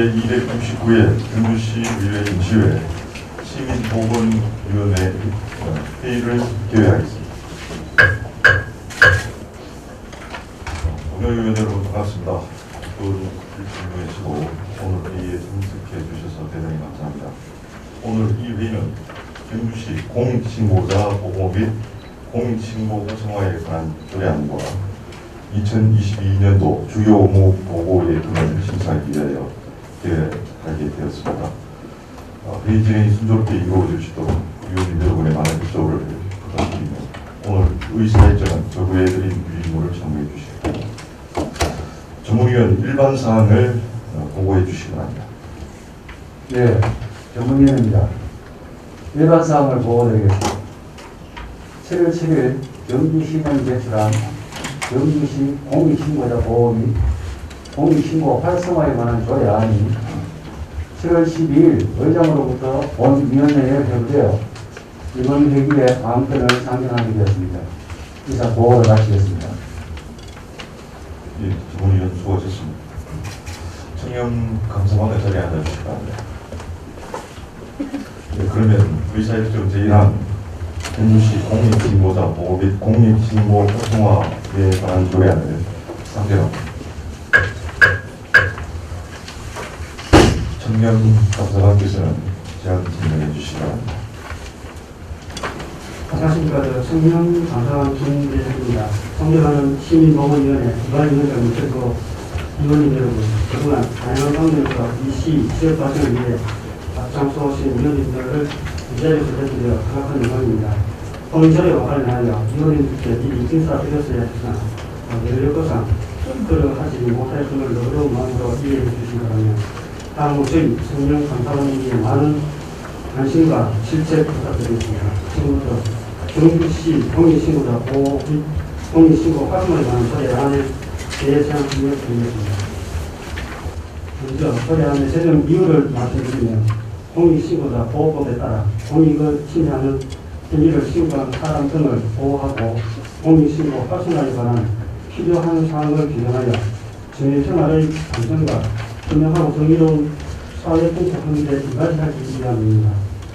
제269회 경주시 의회 임시회 시민보건위원회 회의를 개회하겠습니다. 동료위원 여러분 반갑습니다. 좋은 일정 보내시고 오늘 회의에 참석해 주셔서 대단히 감사합니다. 오늘 이 회의는 경주시 공익신고자 보호 및 공익신고 활성화에 관한 조례안과 2022년도 주요 업무 보고 예금을 심사하기 위하여 개회하게 되었습니다. 회의 진행이 순조롭게 이루어질 수 있도록 위원님 여러분의 많은 협조를 부탁드리며 오늘 의사일정은 적의해드린 유인물을 참고해 주시고 전문위원 일반 사항을 보고해 주시기 바랍니다. 네, 전문위원입니다. 일반 사항을 보고드리겠습니다. 7월 7일 경주시장이 제출한 경주시 공익신고자 보호 및 공익신고 활성화에 관한 조례안이 7월 12일 의장으로부터 본위원회에 회부되어 이번 회기에 안건을 상정하게 되었습니다. 이상 보고를 마치겠습니다. 예, 전문위원 수고하셨습니다. 청렴 감사관의 자리에 앉아주시기 바랍니다. 네, 그러면 의사일정 제1항 경주시 공익신고자 보호 및 공익신고 활성화에 관한 조례안을 상정합니다. 청렴 감사관께서는 제안 진행해 주시기 바랍니다. 안녕하십니까. 청년 감사관 김대중입니다. 존경하는 시민보건위원회 주관위원장님 그리고 위원님 여러분, 그동안 다양한 방면에서 이 시 지역 발전을 위해 앞장서오신 위원님들을 이 자리에서 뵙게 허락한 영광입니다. 오늘 자리와 관련하여 위원님들께 미리 인사드렸어야 했으나 여력거상 그러하지 못하였음을 너그러운 마음으로 이해해 주시기 바라며 다음으로 저희 청년 감사관님께 많은 관심과 실책 부탁드리겠습니다. 지금부터 경주시 공익신고자 보호 및 공익신고 활성화에 관한 조례안에 대해 제안 드리겠습니다. 먼저 조례안의 제정 이유를 말씀드리면 공익신고자 보호법에 따라 공익을 침해하는 행위를 신고한 사람 등을 보호하고 공익신고 활성화에 관한 필요한 사항을 규정하여 주민생활의 안전과 투명하고 정의로운 사회 공적하는 데 이바지하기 위함입니다.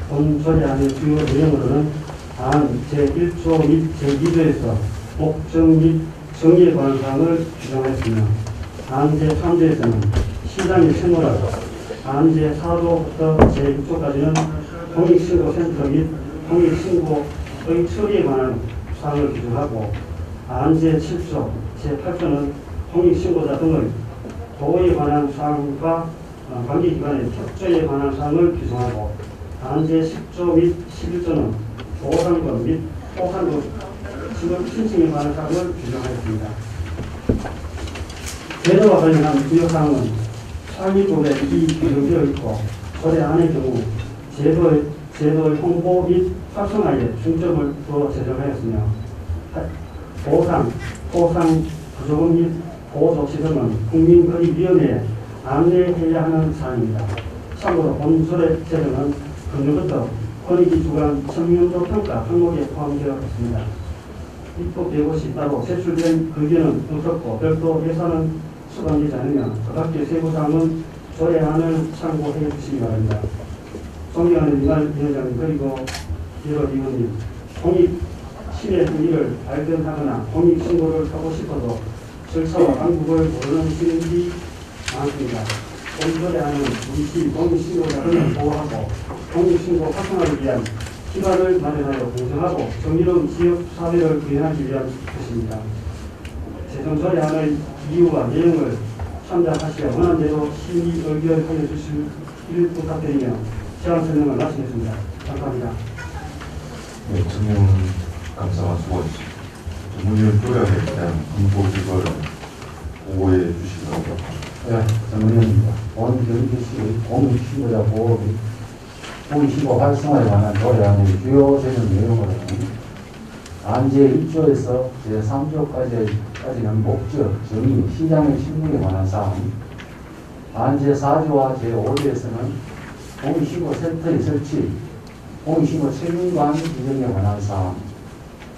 본 조례안의 주요 내용으로는 안 제1조 및 제2조에서 목적 및 정의에 관한 사항을 규정하였으며 안 제3조에서는 시장의 채널을 안 제4조부터 제6조까지는 공익신고센터 및 공익신고의 처리에 관한 사항을 규정하고 안 제7조, 제8조는 공익신고자 등의 보호에 관한 사항과 관계기관의 협조에 관한 사항을 규정하고 안 제10조 및 11조는 보호상권 및 보호상권 지급 신청에 관한 사항을 규정하였습니다. 제도와 관련한 주요 사항은 상위법에 이 규정되어 있고 조례안의 경우 제도의 홍보 및 활성화에 중점을 두어 제정하였으며 보상 부조금 및 보호조치 등은 국민권익위원회에 안내해야 하는 사항입니다. 참고로 본 조례 제정은 금년부터 권익위 주관 청년도 평가 항목에 포함되어 있습니다. 입법 배것이 따로 제출된 의견은 없었고 별도 예산은 수반되지 않으며 그 밖의 세부사항은 조례안을 참고해 주시기 바랍니다. 존경하는 위원장님 그리고 여러 위원님, 공익 침해 행위를 발견하거나 공익 신고를 하고 싶어도 절차와 방법을 모르는 시민들이 많습니다. 본 조례안은 우리 공익신고자를 보호하고 공익신고 활성화를 위한 기반을 마련하여 공정하고 정의로운 지역 사회를 구현하기 위한 것입니다. 제정 조례안의 이유와 내용을 참작하시어 원하는 대로 심의 의결하여 주시길 부탁드리며 제안 설명을 마치겠습니다. 감사합니다. 네, 청년 감사관 수고하셨습니다. 전문위원 조례안에 대한 공보 결과를 보고해 주시기 바랍니다. 네, 전문위원입니다. 본 경주시 공익신고자 보호 및 공익신고 활성화에 관한 조례안의 주요 제정 내용으로는 안 제1조에서 제3조까지는 목적, 정의, 시장의 신분에 관한 사항, 안 제4조와 제5조에서는 공익신고센터의 설치, 공익신고 책임관 규정에 관한 사항,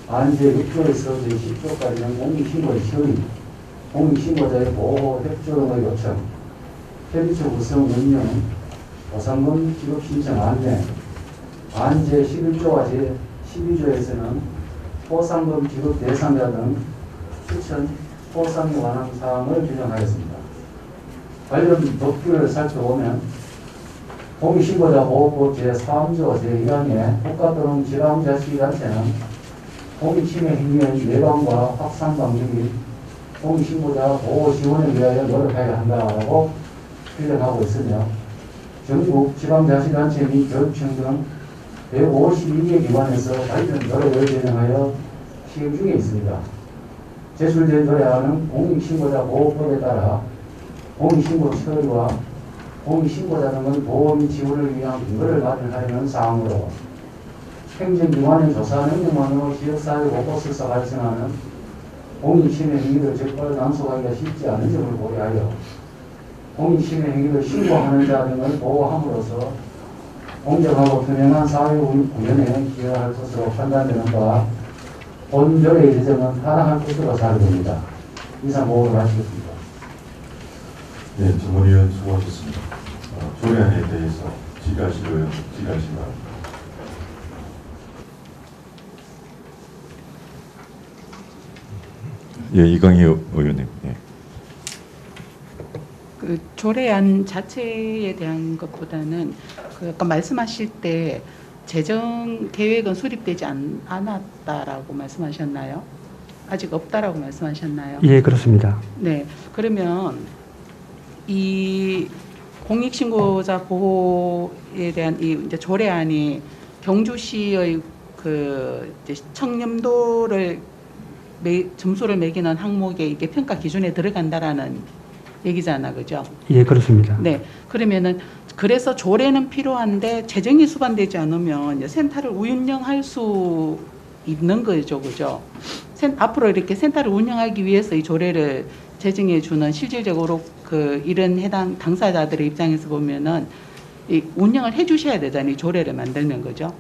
안 제6조에서 제10조까지는 공익신고의 처리, 공익신고자의 보호, 협조 등의 요청, 편의점 구성 운영, 보상금 지급 신청 안내, 안제 11조와 제 12조에서는 포상금 지급 대상자 등 추천 포상에 관한 사항을 규정하였습니다. 관련 법규를 살펴보면 공익신고자 보호법 제3조 제1항에 국가 또는 지방자치단체는 공익침해 행위의 예방과 확산 방지 및 공익신고자 보호 지원을 위하여 노력하여야 한다고 규정하고 있으며 전국 지방자치단체 및 교육청 등 152개 기관에서 관련 노력을 진행하여 시행 중에 있습니다. 제출된 조례안은 공익신고자 보호법에 따라 공익신고 처리와 공익신고자 등의 보호 및 지원을 위한 근거를 마련하려는 사항으로 행정기관의 조사 능력만으로 지역사회 곳곳에서 발생하는 공익침해 행위를 적발 단속하기가 쉽지 않은 점을 고려하여 공익침해 행위를 신고하는 자 등을 보호함으로써 공정하고 투명한 사회 구현에 기여할 것으로 판단되는 바 본 조례의 제정은 타당할 것으로 사료됩니다. 이상 보고를 마치겠습니다. 네, 전문위원 수고하셨습니다. 조례안에 대해서 질의하실 의원 질의하시기 바랍니다. 예, 이강희 의원님. 예. 그 조례안 자체에 대한 것보다는 그 아까 말씀하실 때 재정 계획은 수립되지 않았다라고 말씀하셨나요? 아직 없다라고 말씀하셨나요? 예, 그렇습니다. 네, 그러면 이 공익신고자 보호에 대한 이 이제 조례안이 경주시의 그 이제 청렴도를 점수를 매기는 항목에 이게 평가 기준에 들어간다라는 얘기잖아, 그죠? 예, 그렇습니다. 네, 그러면은 그래서 조례는 필요한데 재정이 수반되지 않으면 이제 센터를 운영할 수 있는 거죠, 그죠? 앞으로 이렇게 센터를 운영하기 위해서 이 조례를 제정해 주는 실질적으로 그 이런 해당 당사자들의 입장에서 보면은 이 운영을 해주셔야 되잖아요, 이 조례를 만들면, 그죠?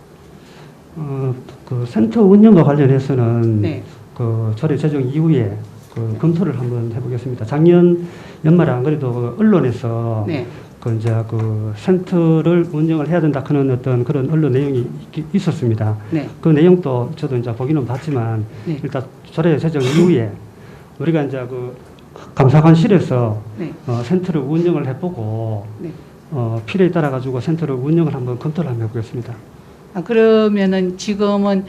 그 센터 운영과 관련해서는 네. 그 조례 제정 이후에 그 검토를 한번 해보겠습니다. 작년 연말에 안 그래도 그 언론에서 네. 그 이제 그 센터를 운영을 해야 된다 그런 어떤 그런 언론 내용이 있었습니다. 네. 그 내용도 저도 이제 보기는 봤지만 네. 일단 조례 제정 이후에 우리가 이제 그 감사관실에서 네. 센터를 운영을 해보고 네. 필요에 따라 가지고 센터를 운영을 한번 검토를 한번 해보겠습니다. 아, 그러면은 지금은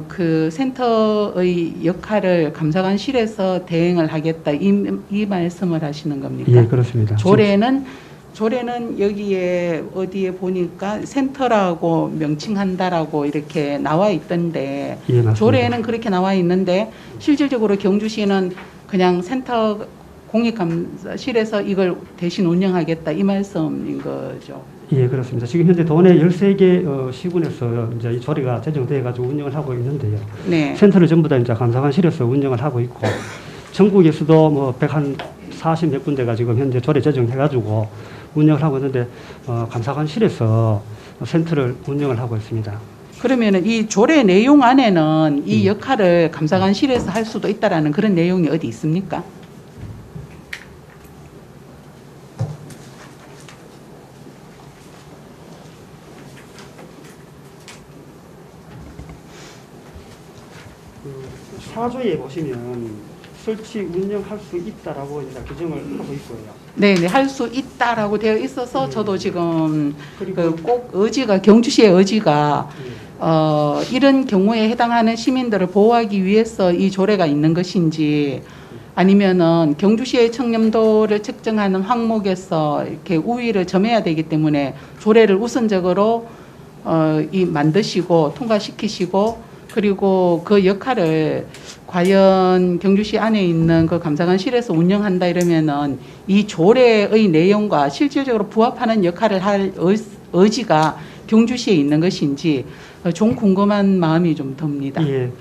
그 센터의 역할을 감사관실에서 대행을 하겠다 이 말씀을 하시는 겁니까? 예, 그렇습니다. 조례는 여기에 어디에 보니까 센터라고 명칭한다라고 이렇게 나와 있던데 예, 맞습니다. 조례에는 그렇게 나와 있는데 실질적으로 경주시는 그냥 센터 공익감사실에서 이걸 대신 운영하겠다 이 말씀인 거죠. 예, 그렇습니다. 지금 현재 도내 13개 시군에서 이제 이 조례가 제정돼 가지고 운영을 하고 있는데요. 네. 센터를 전부 다 이제 감사관실에서 운영을 하고 있고 전국에서도 뭐 140 몇 군데가 지금 현재 조례 제정해 가지고 운영을 하고 있는데 감사관실에서 센터를 운영을 하고 있습니다. 그러면은 이 조례 내용 안에는 이 역할을 감사관실에서 할 수도 있다라는 그런 내용이 어디 있습니까? 사조에 보시면 설치 운영할 수 있다라고 이제 규정을 하고 있고요. 네, 할 수 있다라고 되어 있어서 저도 지금 그리고 꼭 의지가 경주시의 의지가 이런 경우에 해당하는 시민들을 보호하기 위해서 이 조례가 있는 것인지 아니면은 경주시의 청렴도를 측정하는 항목에서 이렇게 우위를 점해야 되기 때문에 조례를 우선적으로 만드시고 통과시키시고 그리고 그 역할을 과연 경주시 안에 있는 그 감사관실에서 운영한다 이러면은 이 조례의 내용과 실질적으로 부합하는 역할을 할 의지가 경주시에 있는 것인지 좀 궁금한 마음이 좀 듭니다. 예,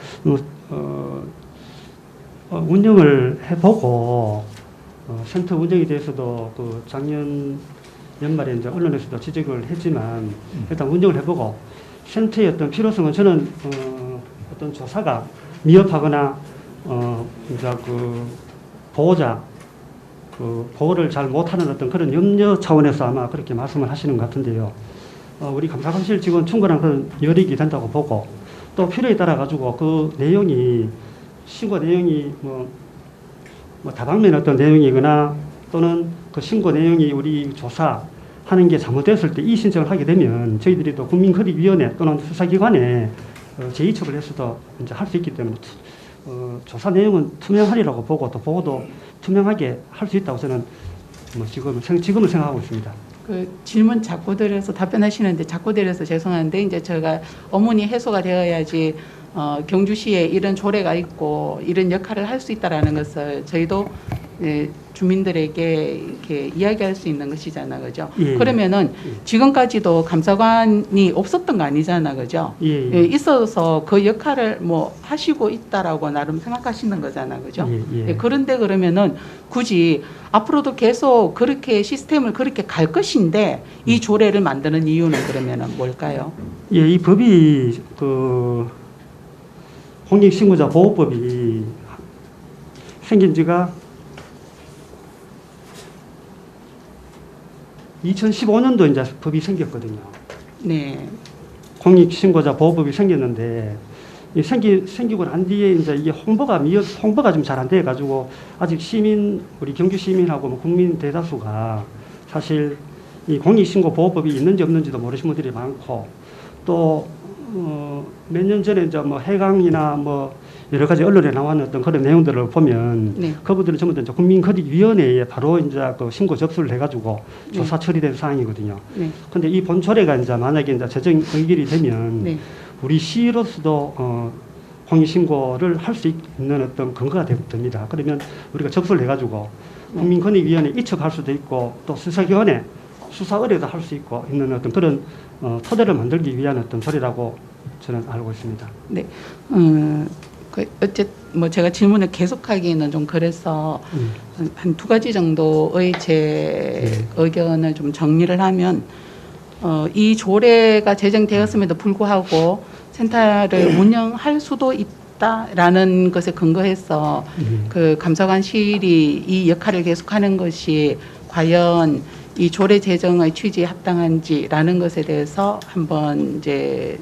운영을 해보고 센터 운영에 대해서도 그 작년 연말에 이제 언론에서도 지적을 했지만 일단 운영을 해보고 센터의 어떤 필요성은 저는 어떤 조사가 미흡하거나 이제 그 보호자 그 보호를 잘 못하는 어떤 그런 염려 차원에서 아마 그렇게 말씀을 하시는 것 같은데요. 우리 감사관실 직원 충분한 그런 여력이 된다고 보고 또 필요에 따라 가지고 그 내용이 신고 내용이 뭐 다방면 어떤 내용이거나 또는 그 신고 내용이 우리 조사하는 게 잘못됐을 때 이 신청을 하게 되면 저희들이 또 국민권익위원회 또는 수사기관에 제의처를 해서도 이제 할 수 있기 때문에 조사 내용은 투명하리라고 보고 또 보고도 투명하게 할 수 있다고 저는 뭐 지금은 생각하고 있습니다. 그 질문 자꾸 드려서 답변하시는데 자꾸 드려서 죄송한데 이제 제가 어문이 해소가 되어야지 경주시에 이런 조례가 있고 이런 역할을 할 수 있다라는 것을 저희도 주민들에게 이렇게 이야기할 수 있는 것이잖아, 그죠? 예. 그러면은 지금까지도 감사관이 없었던 거 아니잖아, 그죠? 예. 있어서 그 역할을 뭐 하시고 있다라고 나름 생각하시는 거잖아, 그죠? 예. 그런데 그러면은 굳이 앞으로도 계속 그렇게 시스템을 그렇게 갈 것인데 이 조례를 만드는 이유는 그러면은 뭘까요? 예, 이 법이 그 공익신고자 보호법이 생긴 지가 2015년도 이제 법이 생겼거든요. 네. 공익신고자 보호법이 생겼는데 이 생기고 난 뒤에 이제 이게 홍보가 좀 잘 안 돼 가지고 아직 우리 경주 시민하고 뭐 국민 대다수가 사실 이 공익신고 보호법이 있는지 없는지도 모르시는 분들이 많고 또 몇 년 전에 이제 뭐 해강이나 뭐 여러 가지 언론에 나왔는 어떤 그런 내용들을 보면 네. 그분들은 전부 다 이제 국민권익위원회에 바로 이제 그 신고 접수를 해가지고 네. 조사 처리된 사항이거든요. 네. 근데 이 본조례가 이제 만약에 이제 재정 의결이 되면 네. 우리 시로서도 공익신고를 할 수 있는 어떤 근거가 됩니다. 그러면 우리가 접수를 해가지고 국민권익위원회 이첩할 수도 있고 또 수사기관에 수사 의뢰도 할 수 있고 있는 어떤 그런 토대를 만들기 위한 어떤 조례라고 저는 알고 있습니다. 네. 뭐 제가 질문을 계속하기는 좀 그래서 한 두 가지 정도의 제 의견을 좀 정리를 하면 이 조례가 제정되었음에도 불구하고 센터를 운영할 수도 있다라는 것에 근거해서 그 감사관실이 이 역할을 계속하는 것이 과연 이 조례 제정의 취지에 합당한지라는 것에 대해서 한번 이제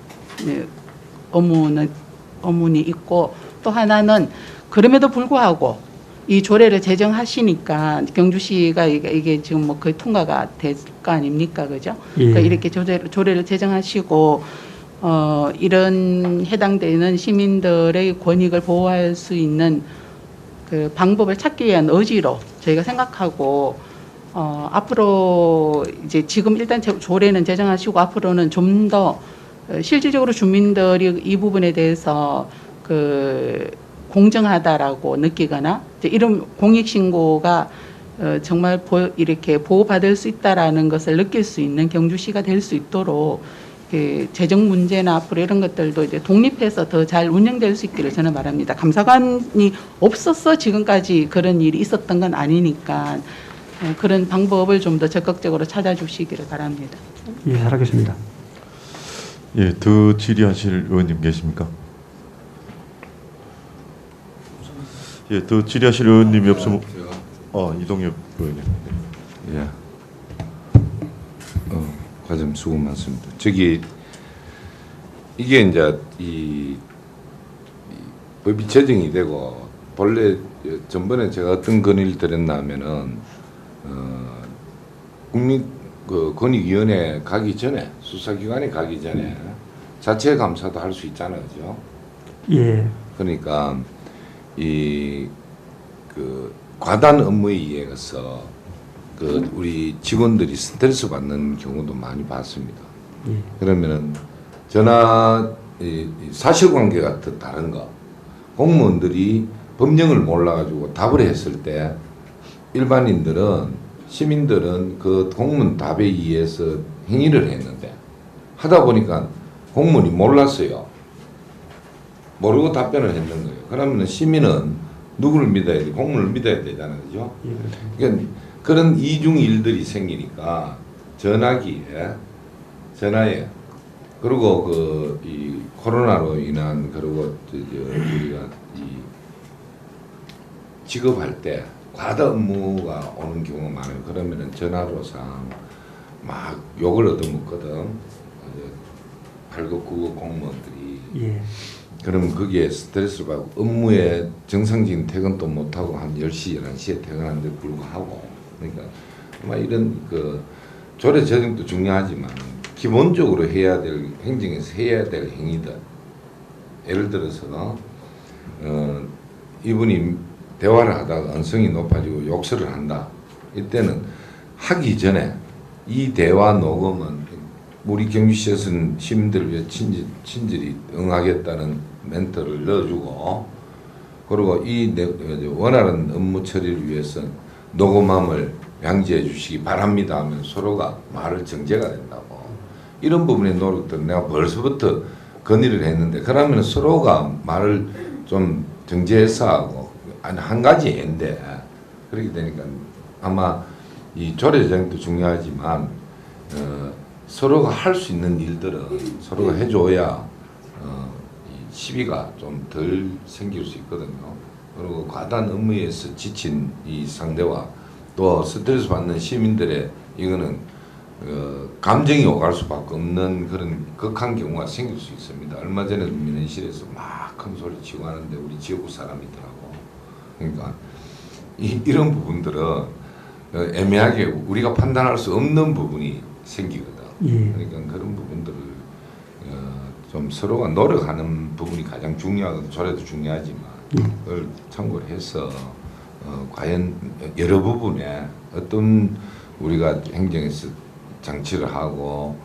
의문이 있고 또 하나는 그럼에도 불구하고 이 조례를 제정하시니까 경주시가 이게 지금 뭐 거의 통과가 될 거 아닙니까, 그죠? 예. 그러니까 이렇게 조례를 제정하시고 이런 해당되는 시민들의 권익을 보호할 수 있는 그 방법을 찾기 위한 의지로 저희가 생각하고 앞으로 이제 지금 일단 조례는 제정하시고 앞으로는 좀 더 실질적으로 주민들이 이 부분에 대해서 그 공정하다라고 느끼거나 이제 이런 공익신고가 정말 이렇게 보호받을 수 있다라는 것을 느낄 수 있는 경주시가 될 수 있도록 재정 문제나 앞으로 이런 것들도 이제 독립해서 더 잘 운영될 수 있기를 저는 바랍니다. 감사관이 없어서 지금까지 그런 일이 있었던 건 아니니까 그런 방법을 좀 더 적극적으로 찾아주시기를 바랍니다. 예, 잘하겠습니다. 예, 더 질의하실 의원님 계십니까? 예, 더 질의하실 의원님이 없으면 이동엽 의원님. 예. 과장 수고 많습니다. 이게 이제 이 법이 제정이 되고 본래 전번에 제가 어떤 건의를 드렸냐면은 국민 그 권익위원회 가기 전에 수사기관에 가기 전에 자체 감사도 할 수 있잖아요, 그죠? 예. 그러니까 이 그 과단 업무에 의해서 그 우리 직원들이 스트레스 받는 경우도 많이 봤습니다. 예. 그러면은 전화 이 사실관계가 더 다른 거. 공무원들이 법령을 몰라가지고 답을 했을 때 일반인들은 시민들은 그 공무원 답에 의해서 행위를 했는데 하다 보니까 공무원이 몰랐어요. 모르고 답변을 했는 거예요. 그러면 시민은 누구를 믿어야 돼? 공무원을 믿어야 되잖아요, 그죠? 예. 그러니까 그런 이중 일들이 생기니까 전화에 그리고 이 코로나로 인한 그리고 우리가 이 직업할 때 과다 업무가 오는 경우가 많아요. 그러면은 전화로상 막 욕을 얻어먹거든. 8급 9급 공무원들이. 예. 그러면 거기에 스트레스를 받고 업무에 정상적인 퇴근도 못하고 한 10시, 11시에 퇴근하는데 불구하고 그러니까 아마 이런 그 조례 제정도 중요하지만 기본적으로 해야 될 행정에서 해야 될 행위들 예를 들어서 이분이 대화를 하다가 언성이 높아지고 욕설을 한다. 이때는 하기 전에 이 대화 녹음은 우리 경주시에서는 시민들을 위해 친절히 응하겠다는 멘트를 넣어주고 그리고 이 원활한 업무 처리를 위해서 녹음함을 양지해 주시기 바랍니다 하면 서로가 말을 정제가 된다고. 이런 부분의 노력들은 내가 벌써부터 건의를 했는데 그러면 서로가 말을 좀 정제해서 하고 아니 한 가지 예인데 그렇게 되니까 아마 이 조례 제정도 중요하지만 서로가 할 수 있는 일들은 서로가 해줘야 이 시비가 좀 덜 생길 수 있거든요. 그리고 과다한 업무에서 지친 이 상대와 또 스트레스 받는 시민들의 이거는 감정이 오갈 수밖에 없는 그런 극한 경우가 생길 수 있습니다. 얼마 전에 민원실에서 막 큰 소리 치고 하는데 우리 지역구 사람이더라고. 그러니까 이런 부분들은 애매하게 우리가 판단할 수 없는 부분이 생기거든. 예. 그러니까 그런 부분들을 좀 서로가 노력하는 부분이 가장 중요하고 조례도 중요하지만 그걸 참고를 해서 과연 여러 부분에 어떤 우리가 행정에서 장치를 하고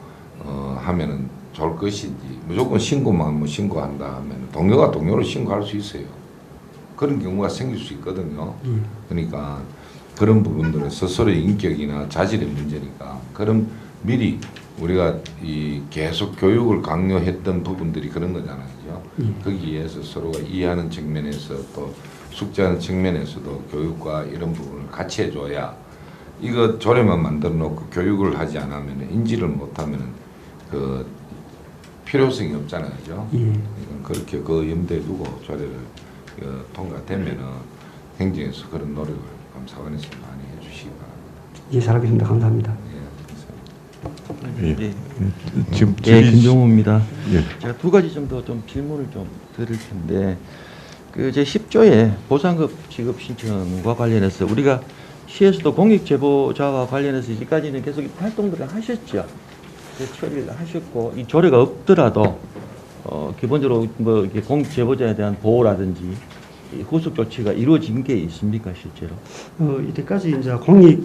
하면은 좋을 것인지 무조건 신고만 뭐 신고한다 하면 동료가 동료를 신고할 수 있어요. 그런 경우가 생길 수 있거든요. 그러니까 그런 부분들은 스스로의 인격이나 자질의 문제니까 그럼 미리 우리가 이 계속 교육을 강요했던 부분들이 그런 거잖아요. 거기에서 서로가 이해하는 측면에서 또 숙제하는 측면에서도 교육과 이런 부분을 같이 해줘야 이거 조례만 만들어 놓고 교육을 하지 않으면 인지를 못하면 그 필요성이 없잖아요. 그러니까 그렇게 그 염두에 두고 조례를 통과되면은 행정에서 그런 노력을 감사원에서 많이 해주시기 바랍니다. 예, 잘하겠습니다. 감사합니다. 예. 지금 김종우입니다. 제가 두 가지 정도 좀 질문을 좀 드릴 텐데 그 제 10조에 보상급 지급 신청과 관련해서 우리가 시에서도 공익 제보자와 관련해서 이제까지는 계속 활동들을 하셨죠. 처리를 하셨고 이 조례가 없더라도 기본적으로 뭐 이렇게 공익 제보자에 대한 보호라든지 이 후속 조치가 이루어진 게 있습니까 실제로? 이때까지 이제 공익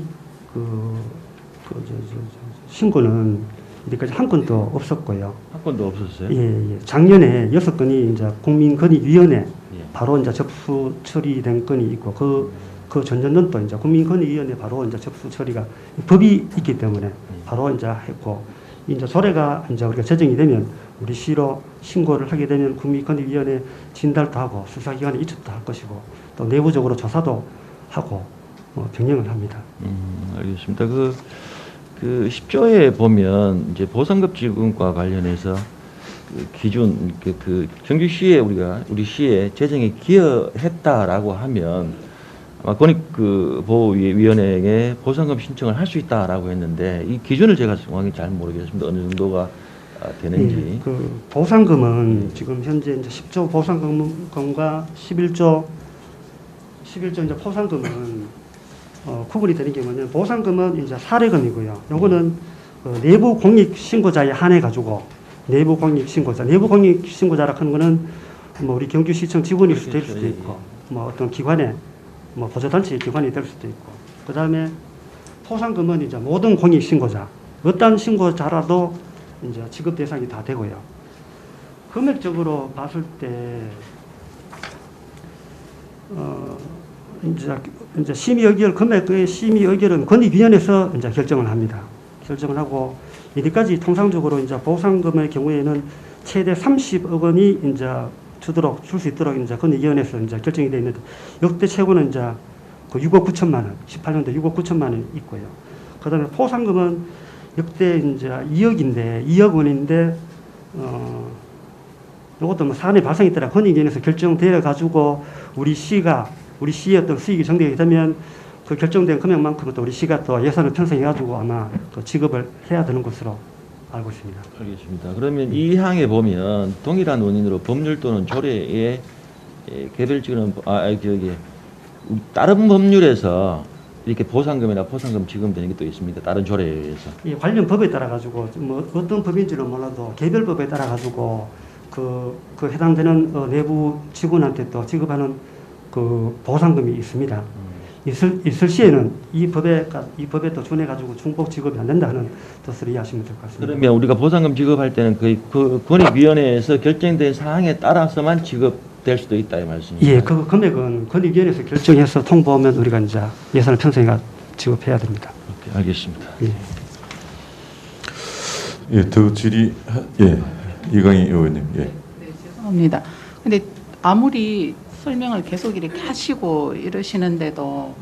신고는 이때까지 한 건도 없었고요. 한 건도 없었어요? 예. 작년에 6건이 이제 국민권익위원회 예. 바로 이제 접수 처리된 건이 있고 그 전년도도 이제 국민권익위원회 바로 이제 접수 처리가 법이 있기 때문에 바로 이제 했고 이제 조례가 이제 우리가 제정이 되면 우리 시로 신고를 하게 되면 국민권익위원회 진달도 하고 수사기관에 이첩도 할 것이고 또 내부적으로 조사도 하고 병행을 합니다. 알겠습니다. 그 10조에 보면 이제 보상급 지급과 관련해서 그 기준 그 경주시에 우리 시에 재정에 기여했다라고 하면 아마 권익보호위원회에 보상금 신청을 할 수 있다라고 했는데 이 기준을 제가 정확히 잘 모르겠습니다. 어느 정도가 되는지. 그 보상금은 지금 현재 이제 10조 보상금과 11조 이제 보상금은 구분이 되는 게 뭐냐면 보상금은 이제 사례금이고요. 요거는 내부 공익 신고자에 한해 가지고 내부 공익 신고자라 하는 거는 뭐 우리 경주시청 직원일 수도 될 수도 있고 뭐 어떤 기관에 뭐 보조단체 기관이 될 수도 있고 그다음에 포상금은 이제 모든 공익 신고자 어떤 신고자라도 이제 지급 대상이 다 되고요. 금액적으로 봤을 때 이제 심의 의결 금액의 심의 의결은 권익위원회에서 이제 결정을 합니다. 결정을 하고 이때까지 통상적으로 이제 보상금의 경우에는 최대 30억 원이 이제 줄 수 있도록 이제 권익위원회에서 이제 결정이 되어 있는데 역대 최고는 이제 그 6억 9천만 원, 18년도 6억 9천만 원이 있고요. 그다음에 포상금은 역대 이제 2억 원인데 이것도 뭐 사안의 발생이 있더라 권익위원회에서 결정되어 가지고 우리 시가 우리 시의 어떤 수익이 정되게 되면 그 결정된 금액만큼은 또 우리 시가 또 예산을 편성해가지고 아마 또 지급을 해야 되는 것으로 알고 있습니다. 알겠습니다. 그러면 이 항에 보면 동일한 원인으로 법률 또는 조례에 개별적인 다른 법률에서 이렇게 보상금이나 포상금 지급되는 게 또 있습니다. 다른 조례에 의해서. 이 관련 법에 따라 가지고 뭐 어떤 법인지는 몰라도 개별 법에 따라 가지고 그 해당되는 내부 직원한테 또 지급하는 그 보상금이 있습니다. 있을 시에는 이 법에 또 준해 가지고 중복 지급이 안 된다 하는 뜻으로 이해하시면 될 것 같습니다. 그러면 우리가 보상금 지급할 때는 그 권익위원회에서 결정된 사항에 따라서만 지급될 수도 있다 이 말씀입니다. 예, 그 금액은 권익위원회에서 결정해서 통보하면 우리가 이제 예산을 편성해 지급해야 됩니다. 오케이, 알겠습니다. 예. 예, 더 질의, 예, 이강희 의원님, 예. 네, 죄송합니다. 근데 아무리 설명을 계속 이렇게 하시고 이러시는데도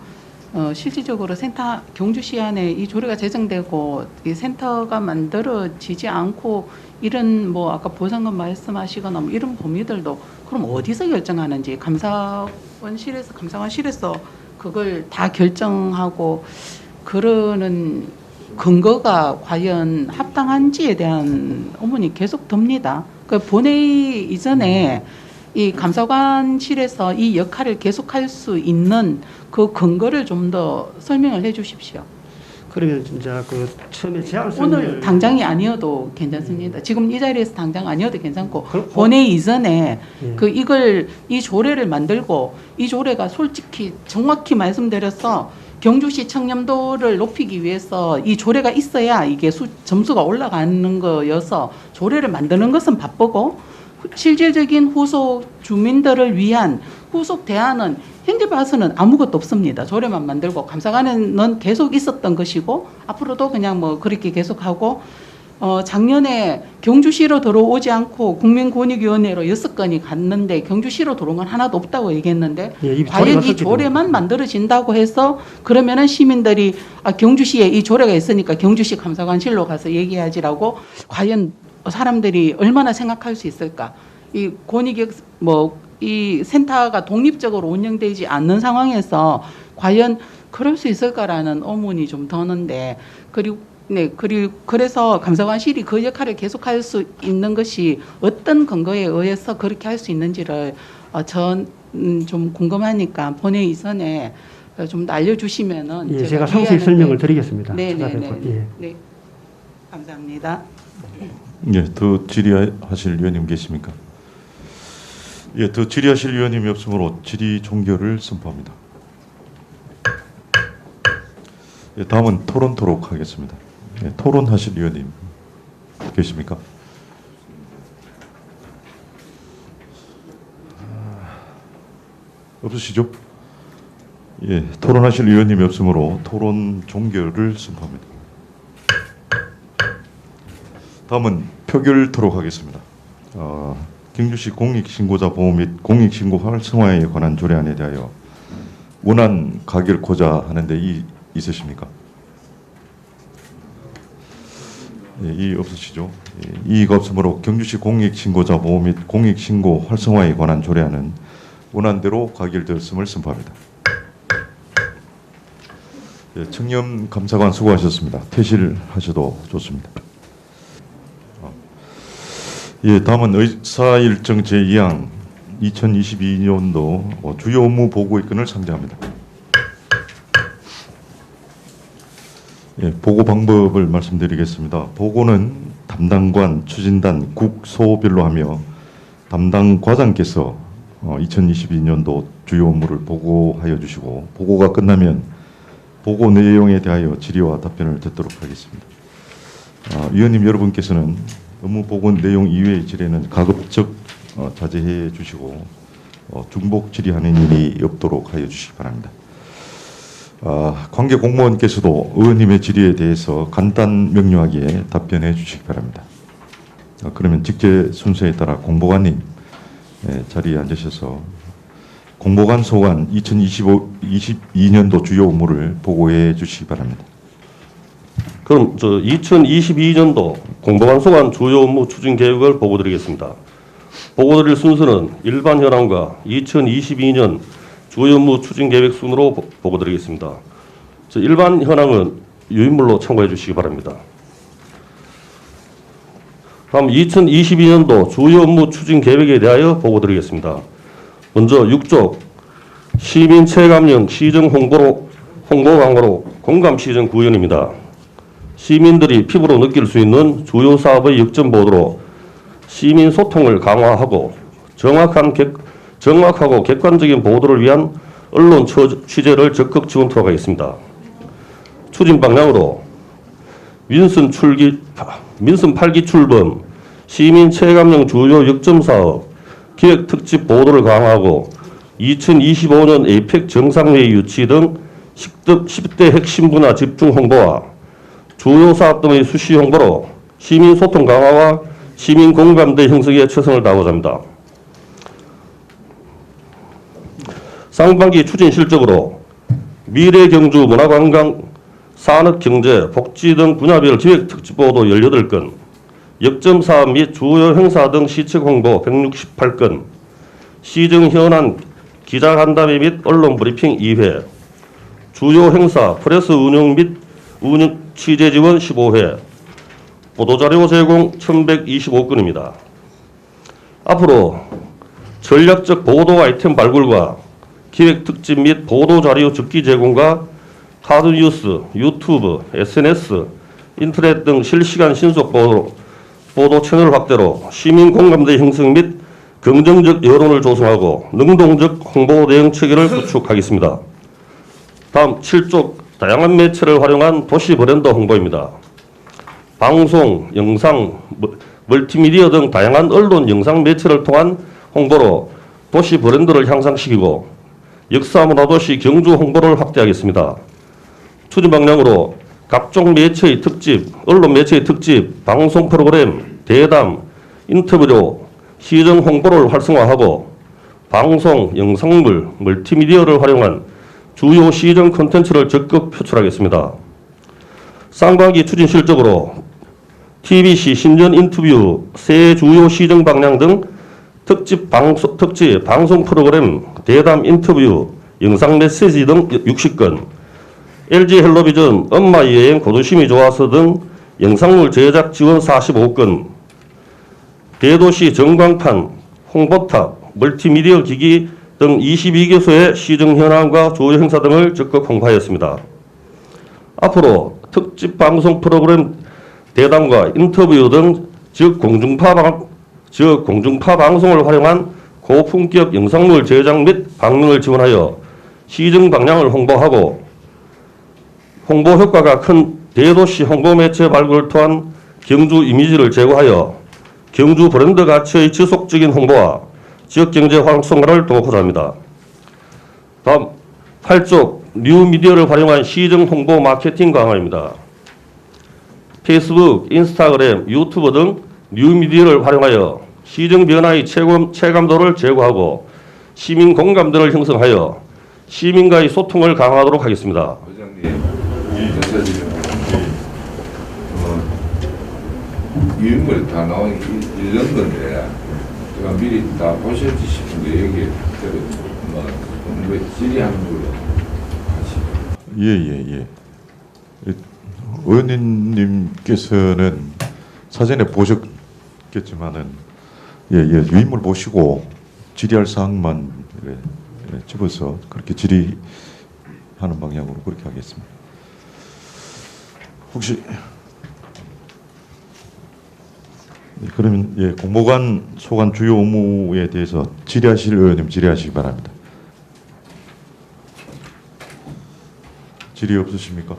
실질적으로 센터 경주시 안에 이 조례가 제정되고 이 센터가 만들어지지 않고 이런 뭐 아까 보상금 말씀하시거나 뭐 이런 범위들도 그럼 어디서 결정하는지 감사원실에서 그걸 다 결정하고 그러는 근거가 과연 합당한지에 대한 의문이 계속 듭니다. 그 본회의 이전에 이 감사관실에서 이 역할을 계속할 수 있는 그 근거를 좀 더 설명을 해 주십시오. 그러면 진짜 그 처음에 제안 오늘 당장이 아니어도 괜찮습니다. 지금 이 자리에서 당장 아니어도 괜찮고 그럼 본회의 이전에 예. 이 조례를 만들고 이 조례가 솔직히 정확히 말씀드려서 경주시 청렴도를 높이기 위해서 이 조례가 있어야 이게 점수가 올라가는 거여서 조례를 만드는 것은 바쁘고 실질적인 후속 주민들을 위한 후속 대안은 현재 봐서는 아무것도 없습니다. 조례만 만들고 감사관에는 계속 있었던 것이고 앞으로도 그냥 뭐 그렇게 계속하고 작년에 경주시로 들어오지 않고 국민권익위원회로 6건이 갔는데 경주시로 들어온 건 하나도 없다고 얘기했는데 예, 과연 이 조례만 만들어진다고 해서 그러면은 시민들이 경주시에 이 조례가 있으니까 경주시 감사관실로 가서 얘기하지라고 과연 사람들이 얼마나 생각할 수 있을까? 이 이 센터가 독립적으로 운영되지 않는 상황에서 과연 그럴 수 있을까라는 의문이 좀 드는데 그래서 감사관실이 그 역할을 계속할 수 있는 것이 어떤 근거에 의해서 그렇게 할 수 있는지를 전 좀 궁금하니까 본회의 이전에 좀 더 알려주시면은 예, 제가 상세히 설명을 드리겠습니다. 네네네. 예. 네, 감사합니다. 예, 더 질의하실 위원님 계십니까? 예, 더 질의하실 위원님이 없으므로 질의 종결을 선포합니다. 예, 다음은 토론토록 하겠습니다. 예, 토론하실 위원님 계십니까? 없으시죠? 예, 토론하실 위원님이 없으므로 토론 종결을 선포합니다. 다음은 표결토록 하겠습니다. 경주시 공익신고자 보호 및 공익신고 활성화에 관한 조례안에 대하여 원안 가결코자 하는데 있으십니까? 예, 이의 없으시죠? 예, 이의가 없으므로 경주시 공익신고자 보호 및 공익신고 활성화에 관한 조례안은 원안대로 가결되었음을 선포합니다. 예, 청렴 감사관 수고하셨습니다. 퇴실하셔도 좋습니다. 예, 다음은 의사일정 제2항 2022년도 주요 업무 보고의 건을 상정합니다. 예, 보고 방법을 말씀드리겠습니다. 보고는 담당관, 추진단, 국소별로 하며 담당 과장께서 2022년도 주요 업무를 보고하여 주시고 보고가 끝나면 보고 내용에 대하여 질의와 답변을 듣도록 하겠습니다. 위원님 여러분께서는 업무 보고 내용 이외의 질의는 가급적 자제해 주시고 중복 질의하는 일이 없도록 하여 주시기 바랍니다. 관계 공무원께서도 의원님의 질의에 대해서 간단 명료하게 답변해 주시기 바랍니다. 그러면 직제 순서에 따라 공보관님 자리에 앉으셔서 공보관 소관 2022년도 주요 업무를 보고해 주시기 바랍니다. 그럼 2022년도 공보관 소관 주요 업무 추진 계획을 보고드리겠습니다. 보고드릴 순서는 일반 현황과 2022년 주요 업무 추진 계획 순으로 보고드리겠습니다. 일반 현황은 유인물로 참고해 주시기 바랍니다. 다음 2022년도 주요 업무 추진 계획에 대하여 보고드리겠습니다. 먼저 6조 시민 체감형 시정 홍보 광고로 공감 시정 구현입니다. 시민들이 피부로 느낄 수 있는 주요 사업의 역점 보도로 시민 소통을 강화하고 정확하고 객관적인 보도를 위한 언론 취재를 적극 지원토록 하겠습니다. 추진 방향으로 민선 8기 출범, 시민 체감형 주요 역점 사업, 기획 특집 보도를 강화하고 2025년 에이펙 정상회의 유치 등 10대 핵심 분야 집중 홍보와 주요 사업 등의 수시 홍보로 시민 소통 강화와 시민 공감대 형성에 최선을 다하고자 합니다. 상반기 추진 실적으로 미래 경주 문화관광 산업경제, 복지 등 분야별 기획특집보도 18건, 역점 사업 및 주요 행사 등 시책 홍보 168건, 시정 현안 기자간담회 및 언론 브리핑 2회, 주요 행사 프레스 운영 및 운영 취재 지원 15회, 보도자료 제공 1125건입니다. 앞으로 전략적 보도 아이템 발굴과 기획특집 및 보도자료 적기 제공과 카드뉴스, 유튜브, SNS, 인터넷 등 실시간 신속 보도 채널 확대로 시민 공감대 형성 및 긍정적 여론을 조성하고 능동적 홍보 대응 체계를 구축하겠습니다. 다음 7조 다양한 매체를 활용한 도시 브랜드 홍보입니다. 방송, 영상, 멀티미디어 등 다양한 언론 영상 매체를 통한 홍보로 도시 브랜드를 향상시키고 역사문화도시 경주 홍보를 확대하겠습니다. 추진 방향으로 각종 매체의 특집, 언론 매체의 특집, 방송 프로그램, 대담, 인터뷰로 시정 홍보를 활성화하고 방송, 영상물, 멀티미디어를 활용한 주요 시정 콘텐츠를 적극 표출하겠습니다. 상반기 추진 실적으로 TBC 신년 인터뷰, 새 주요 시정 방향 등 특집 방송 프로그램, 대담 인터뷰, 영상 메시지 등 60건, LG 헬로비전 엄마 여행 고도심이 좋아서 등 영상물 제작 지원 45건, 대도시 전광판, 홍보탑, 멀티미디어 기기 등 22개소의 시정 현황과 주요 행사 등을 적극 홍보하였습니다. 앞으로 특집 방송 프로그램 대담과 인터뷰 등 지역 공중파 방송을 활용한 고품격 영상물 제작 및 방영을 지원하여 시정 방향을 홍보하고 홍보 효과가 큰 대도시 홍보 매체 발굴을 통한 경주 이미지를 제고하여 경주 브랜드 가치의 지속적인 홍보와 지역경제 활성화를 도모하고자 합니다. 다음 8조 뉴미디어를 활용한 시정 홍보 마케팅 강화입니다. 페이스북, 인스타그램, 유튜브 등 뉴미디어를 활용하여 시정 변화의 체감도를 제고하고 시민 공감대를 형성하여 시민과의 소통을 강화하도록 하겠습니다. 회장님, 유인물이 다 나오니 이런 건데 제가 미리 다 보셨지 싶은데 여기 뭐 질의하는 걸로 예. 의원님께서는 사전에 보셨겠지만은 유인물 보시고 질의할 사항만 집어서 그렇게 질의하는 방향으로 그렇게 하겠습니다. 혹시 그러면 공보관 소관 주요 업무에 대해서 질의하실 의원님 질의하시기 바랍니다. 질의 없으십니까?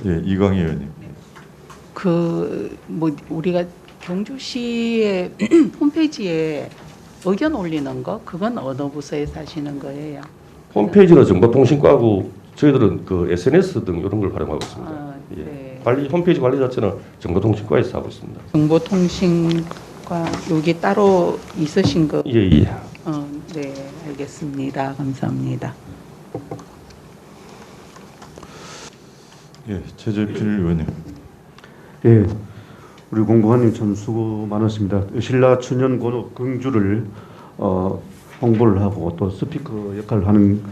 이광희 의원님. 우리가 경주시의 홈페이지에 의견 올리는 거 그건 어느 부서에서 하시는 거예요? 홈페이지는 정보통신과고 저희들은 그 SNS 등 이런 걸 활용하고 있습니다. 네. 홈페이지 관리 자체는 정보통신과에서 하고 있습니다. 정보통신과 여기 따로 있으신 거? 예. 네, 알겠습니다. 감사합니다. 최재필 의원님. 예. 우리 공보관님 참 수고 많으십니다. 신라 천연 권옥 긍주를 홍보를 하고 또 스피커 역할을 하는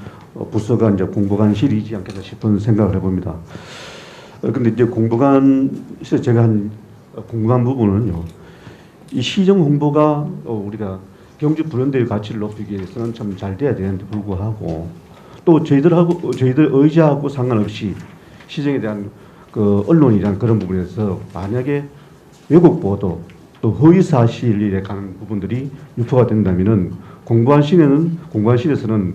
부서가 이제 공보관실이지 않겠나 싶은 생각을 해봅니다. 근데 이제 공보관실에 제가 한 궁금한 부분은요. 이 시정 홍보가 우리가 경주 브랜드의 가치를 높이기 위해서는 참 잘 돼야 되는데 불구하고 또 저희들 의지하고 상관없이 시정에 대한 그 언론이란 그런 부분에서 만약에 왜곡 보도 또 허위 사실에 관한 부분들이 유포가 된다면은 공보관실에서는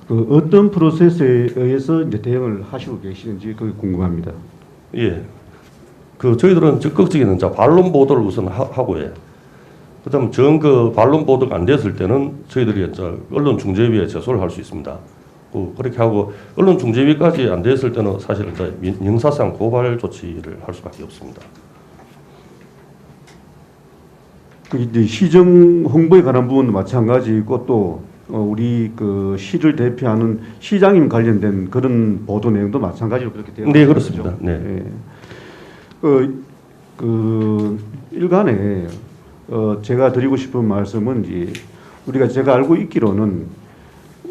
그 어떤 프로세스에 의해서 이제 대응을 하시고 계시는지 그게 궁금합니다. 예. 그 저희들은 적극적인 자 반론 보도를 우선 하고요. 그다음 그 반론 보도가 안 됐을 때는 저희들이 이제 언론 중재위에 제소를 할 수 있습니다. 그렇게 하고 언론 중재위까지 안 됐을 때는 사실 이제 형사상 고발 조치를 할 수밖에 없습니다. 그 이제 시정 홍보에 관한 부분도 마찬가지고 또 우리 그 시를 대표하는 시장님 관련된 그런 보도 내용도 마찬가지로 그렇게 되어 네, 그렇습니다. 네. 예. 그 일간에 제가 드리고 싶은 말씀은 이제 제가 알고 있기로는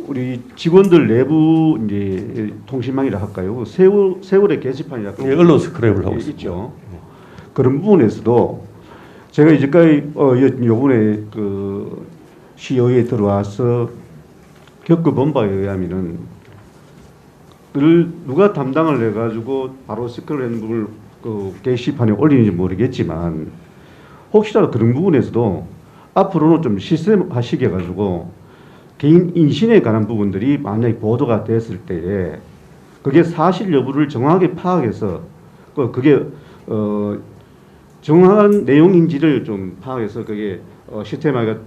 우리 직원들 내부 이제 통신망이라 할까요? 세월의 게시판이라 예, 언론 스크랩을 하고 있습니다. 있죠. 그런 부분에서도 제가 이제까지 요번에 그 시의회에 들어와서 겪어본 바에 의하면은 누가 담당을 해가지고 바로 스크랩을 그 게시판에 올리는지 모르겠지만 혹시라도 그런 부분에서도 앞으로는 좀 시스템화시켜 가지고 개인 인신에 관한 부분들이 만약에 보도가 됐을 때에 그게 사실 여부를 정확하게 파악해서 그게 정확한 내용인지를 좀 파악해서 그게 시스템화가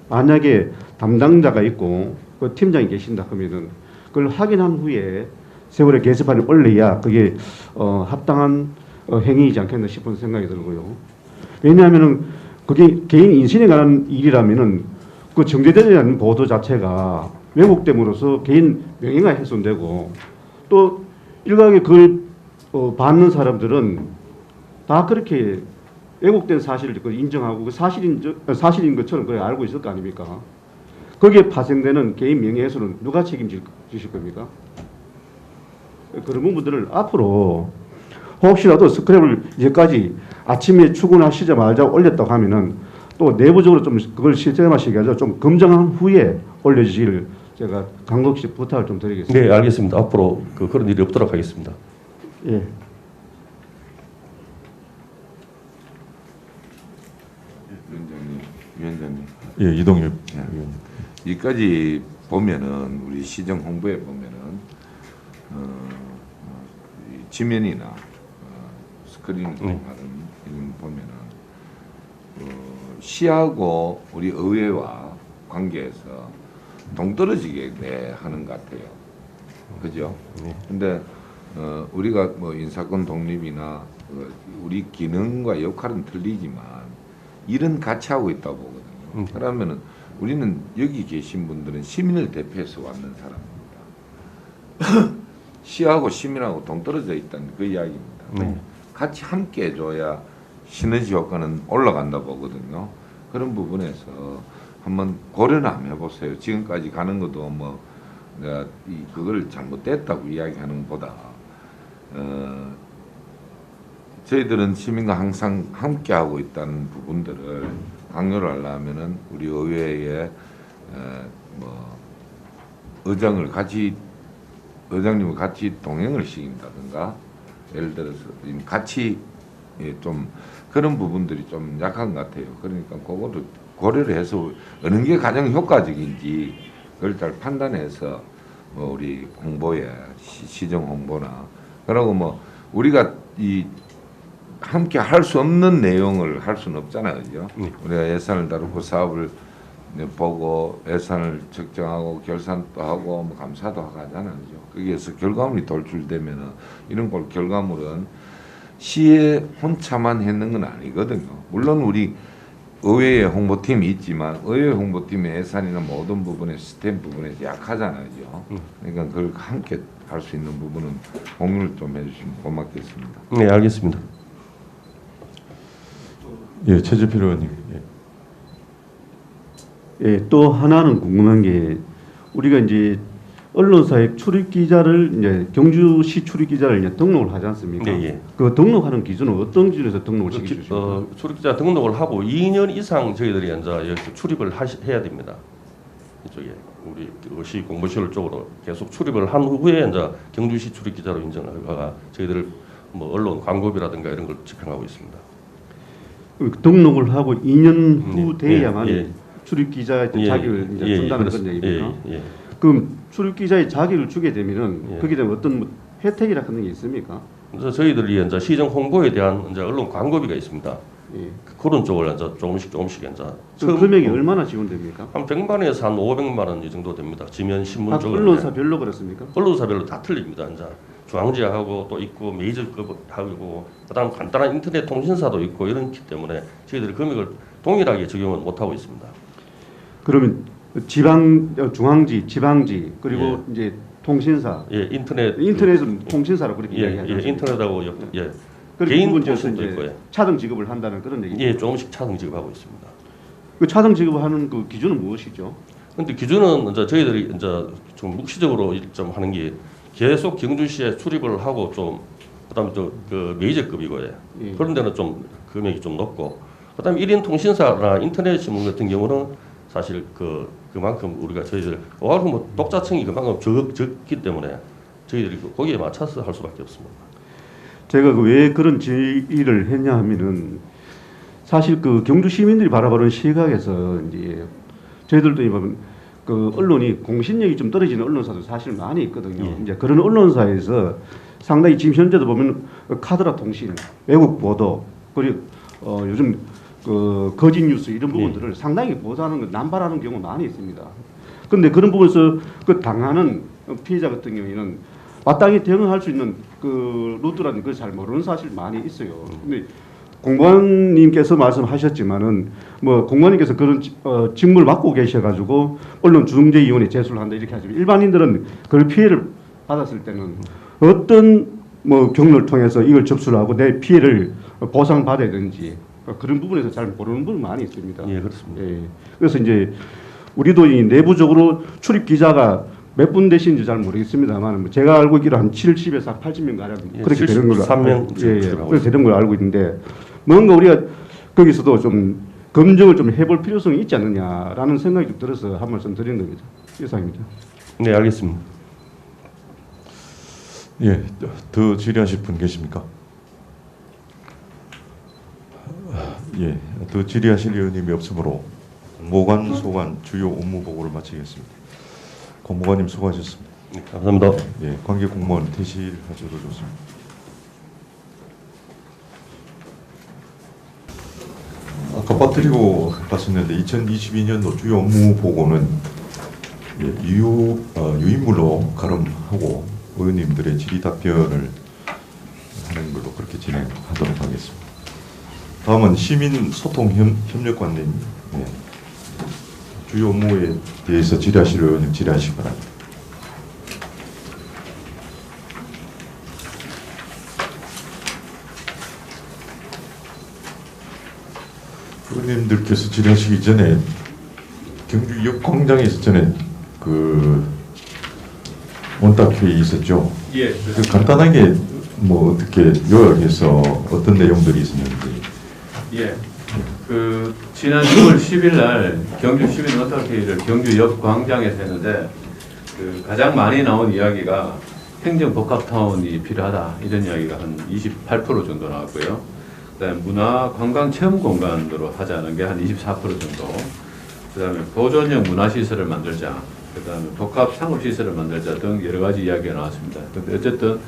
만약에 담당자가 있고 그 팀장이 계신다 하면은 그걸 확인한 후에 세월의 게시판에 올려야 그게 합당한 행위이지 않겠나 싶은 생각이 들고요. 왜냐하면은 그게 개인 인신에 관한 일이라면은 그 정제되지 않는 보도 자체가 왜곡됨으로써 개인 명예가 훼손되고 또 일각의 그걸 받는 사람들은 다 그렇게 왜곡된 사실을 인정하고 그 사실인 것처럼 그걸 알고 있을 거 아닙니까? 거기에 파생되는 개인 명예훼손은 누가 책임질 겁니까? 그런 부분들을 앞으로 혹시라도 스크랩을 이제까지 아침에 출근하시자마자 올렸다고 하면은 또 내부적으로 좀 그걸 시스템화시켜서 좀 검증한 후에 올려주시길 제가 간곡히 부탁을 좀 드리겠습니다. 네, 알겠습니다. 앞으로 그런 일이 없도록 하겠습니다. 예. 위원장님. 예, 이동엽 예. 의원님. 여기까지 보면은 우리 시정 홍보에 보면은 이 지면이나 스크린을 하는 이런 보면은 시하고 우리 의회와 관계에서 동떨어지게 하는 것 같아요. 그죠? 근데 우리가 뭐 인사권 독립이나 우리 기능과 역할은 틀리지만 일은 같이 하고 있다고 보거든요. 그러면은 우리는 여기 계신 분들은 시민을 대표해서 왔는 사람입니다. 시하고 시민하고 동떨어져 있다는 그 이야기입니다. 같이 함께 해줘야 시너지 효과는 올라간다 보거든요. 그런 부분에서 한번 고려는 한번 해보세요. 지금까지 가는 것도 뭐 내가 그걸 잘못됐다고 이야기하는 것보다 저희들은 시민과 항상 함께 하고 있다는 부분들을 강요를 하려면은 우리 의회에 뭐 의장님을 같이 동행을 시킨다든가 예를 들어서 같이 좀 그런 부분들이 좀 약한 것 같아요. 그러니까 그거를 고려를 해서 어느 게 가장 효과적인지 그걸 잘 판단해서 뭐 우리 홍보에 시정 홍보나 그러고 뭐 우리가 이 함께 할 수 없는 내용을 할 수는 없잖아요, 그죠? 우리가 예산을 다루고 사업을 보고 예산을 책정하고 결산도 하고 뭐 감사도 하고 하잖아요, 그죠? 거기에서 결과물이 돌출되면은 이런 걸 결과물은 시에 혼자만 했는 건 아니거든요. 물론 우리 의회에 홍보팀이 있지만 의회 홍보팀의 예산이나 모든 부분에 시스템 부분에서 약하잖아요, 그죠? 그러니까 그걸 함께 할 수 있는 부분은 공유를 좀 해주시면 고맙겠습니다. 네, 알겠습니다. 예, 최재필 의원님. 예. 예, 또 하나는 궁금한 게 우리가 이제 언론사의 출입 기자를 이제 경주시 출입 기자를 이제 등록을 하지 않습니까? 네, 예. 그 등록하는 기준은 어떤 기준에서 등록을 시키십니까? 출입기자 등록을 하고 2년 이상 저희들이 이제 여기서 출입을 해야 됩니다. 이쪽에 우리 시 공보시설 쪽으로 계속 출입을 한 후에 이제 경주시 출입기자로 인정하가 저희들 뭐 언론 광고비라든가 이런 걸 집행하고 있습니다. 등록을 하고 2년 후 돼야만 예. 출입 기자 자격을 이제 준다는 그런 얘기입니까? 예. 그럼 출입 기자의 자격을 주게 되면은 예. 거기에 대한 어떤 뭐 혜택이라 그런 게 있습니까? 그래서 저희들이 이제 시정 홍보에 대한 이제 언론 광고비가 있습니다. 예. 그런 쪽을 이제 조금씩 이제 그 금액이 얼마나 지원됩니까? 한 100만 원에서 한 500만 원 이 정도 됩니다. 지면 신문 각 쪽으로 언론사별로 그렇습니까? 언론사별로 다 틀립니다. 이제 중앙지하고 또 있고 메이저급하고 그다음 간단한 인터넷 통신사도 있고 이렇기 때문에 저희들이 금액을 동일하게 적용은 못 하고 있습니다. 그러면 중앙지, 지방지 그리고 이제 통신사, 예, 인터넷은 통신사라고 그렇게 예, 이야기하죠. 예, 인터넷하고 그리고 개인 그분 지어서 통신도 이제 있고요. 차등 지급을 한다는 그런 얘기죠. 예, 조금씩 차등 지급하고 있습니다. 그 차등 지급하는 그 기준은 무엇이죠? 근데 기준은 이제 저희들이 이제 좀 묵시적으로 좀 하는 게 계속 경주시에 출입을 하고 좀 그다음에 또 그 메이저급이고요. 예. 그런 데는 좀 금액이 좀 높고 그다음에 1인 통신사나 인터넷 신문 같은 경우는 사실 그만큼 우리가 저희들 뭐 독자층이 그만큼 적기 때문에 저희들이 거기에 맞춰서 할 수밖에 없습니다. 제가 왜 그런 질의를 했냐 하면은 사실 그 경주 시민들이 바라보는 시각에서 이제 저희들도 보면 그 언론이 공신력이 좀 떨어지는 언론사도 사실 많이 있거든요. 예. 이제 그런 언론사에서 상당히 지금 현재도 보면 카드라 통신, 외국 보도 그리고 요즘 그 거짓 뉴스 이런 부분들을 상당히 보도하는 거 남발하는 경우가 많이 있습니다. 그런데 그런 부분에서 그 당하는 피해자 같은 경우에는 마땅히 대응할 수 있는 그 루트라는 걸 잘 모르는 사실 많이 있어요. 근데 공무원님께서 말씀하셨지만은 뭐 공무원님께서 그런 직무를 맡고 계셔가지고 언론중재위원회 제소를 한다 이렇게 하지만 일반인들은 그 피해를 받았을 때는 어떤 뭐 경로를 통해서 이걸 접수를 하고 내 피해를 보상받아야 되는지 그런 부분에서 잘 모르는 부분이 많이 있습니다. 예, 그렇습니다. 예. 그래서 이제 우리도 이 내부적으로 출입 기자가 몇 분 되시는지 잘 모르겠습니다만 제가 알고 있기로 한 70에서 80명 가량 예, 그렇게 되는 걸로 73명 그렇게 되는 걸로 알고 있는데 뭔가 우리가 거기서도 좀 검증을 좀 해볼 필요성이 있지 않느냐라는 생각이 좀 들어서 한 말씀 드리는 겁니다. 이상입니다. 네, 알겠습니다. 예, 더 질의하실 분 계십니까? 예, 더 질의하실 의원님이 없으므로 공보관 소관 주요 업무 보고를 마치겠습니다. 공보관님 수고하셨습니다. 네, 감사합니다. 예, 관계 공무원 퇴실하셔도 좋습니다. 아까 빠뜨리고 봤었는데 2022년도 주요 업무 보고는 예, 유인물로 가름하고 의원님들의 질의 답변을 하는 걸로 그렇게 진행하도록 하겠습니다. 다음은 시민 소통 협력관님 예, 주요 업무에 대해서 질의하실 의원님 질의하시기 바랍니다. 의원님들께서 질의하시기 전에 경주 역광장에서 전에 그 원탁회의 있었죠. 예. 그 간단하게 뭐 어떻게 요약해서 어떤 내용들이 있었는지. 예. 그 지난 6월 10일 날 경주 시민 원탁회의를 경주 역광장에서 했는데 그 가장 많이 나온 이야기가 행정복합타운이 필요하다 이런 이야기가 한 28% 정도 나왔고요. 그다음에 문화 관광 체험 공간으로 하자는 게 한 24% 정도. 그다음에 보존형 문화시설을 만들자. 그다음에 복합 상업시설을 만들자 등 여러 가지 이야기가 나왔습니다. 근데 어쨌든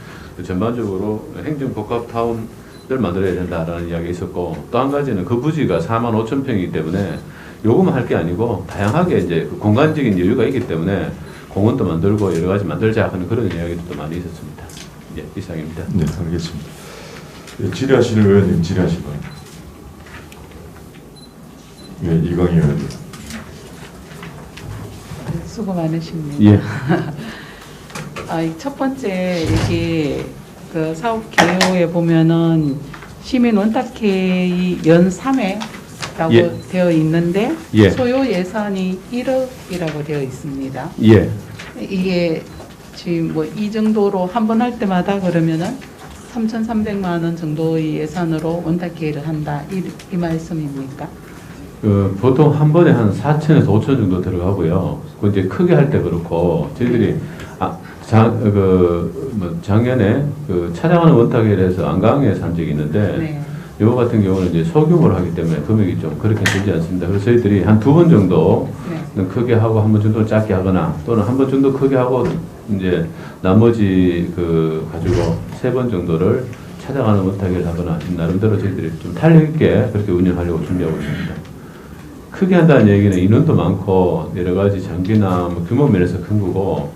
전반적으로 행정복합타운을 만들어야 된다라는 이야기가 있었고 또 한 가지는 그 부지가 45,000평이기 때문에 요것만 할 게 아니고 다양하게 이제 그 공간적인 여유가 있기 때문에 공원도 만들고 여러 가지 만들자 하는 그런 이야기도 많이 있었습니다. 예, 이상입니다. 네, 알겠습니다. 예, 질의하실 의원님 질의하실 거예요. 예, 이광희 의원님. 수고 많으십니다. 예. 첫 번째 이게 그 사업 개요에 보면은 시민 원탁회의 연 3회라고 예. 되어 있는데 예. 소요 예산이 1억이라고 되어 있습니다. 예. 이게 지금 뭐 이 정도로 한 번 할 때마다 그러면은 3,300만 원 정도의 예산으로 원탁회의를 한다 이 말씀입니까? 보통 한 번에 한 4천에서 5천 정도 들어가고요. 그 이제 크게 할 때 그렇고 저희들이 작년에 차량하는 원탁회의를 해서 안강에서 한 적이 있는데 네. 이거 같은 경우는 이제 소규모로 하기 때문에 금액이 좀 그렇게 들지 않습니다. 그래서 저희들이 한 2번 정도 네. 크게 하고 한 번 정도 작게 하거나 또는 한 번 정도 크게 하고 이제 나머지 가지고 3번 정도를 찾아가는 원탁회의를 하거나 나름대로 저희들이 좀 탄력 있게 그렇게 운영하려고 준비하고 있습니다. 크게 한다는 얘기는 인원도 많고 여러 가지 장비나 뭐 규모 면에서 큰 거고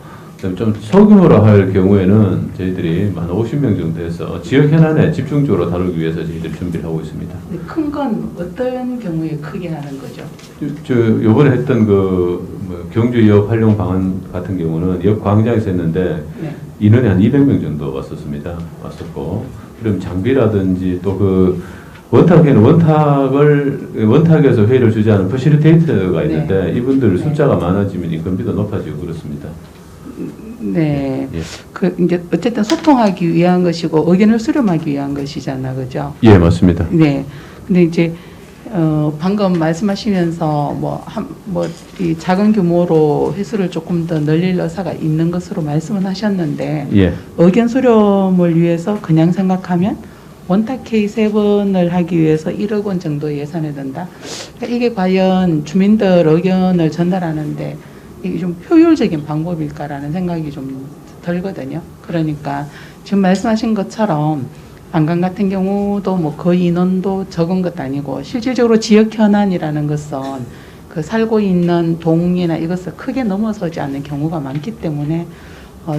좀 소규모로 할 경우에는 저희들이 한 50명 정도 해서 지역 현안에 집중적으로 다루기 위해서 저희들이 준비를 하고 있습니다. 큰 건 어떤 경우에 크게 하는 거죠? 요번에 했던 경주 역 활용 방안 같은 경우는 역 광장에서 했는데 네. 인원이 한 200명 정도 왔었고 그럼 장비라든지 또 원탁에는 원탁에서 회의를 주재하는 퍼실리테이터가 있는데 이분들 숫자가 많아지면 인건비도 높아지고 그렇습니다. 네. 예. 이제 어쨌든 소통하기 위한 것이고 의견을 수렴하기 위한 것이잖아, 그죠? 예, 맞습니다. 네. 근데 이제 방금 말씀하시면서 이 작은 규모로 회수를 조금 더 늘릴 의사가 있는 것으로 말씀을 하셨는데 예. 의견 수렴을 위해서 그냥 생각하면 원탁회의 3번을 하기 위해서 1억 원 정도 예산이 든다. 그러니까 이게 과연 주민들 의견을 전달하는데 이게 좀 효율적인 방법일까라는 생각이 좀 들거든요. 그러니까 지금 말씀하신 것처럼 안강 같은 경우도 뭐 거의 인원도 적은 것도 아니고 실질적으로 지역 현안이라는 것은 살고 있는 동이나 이것을 크게 넘어서지 않는 경우가 많기 때문에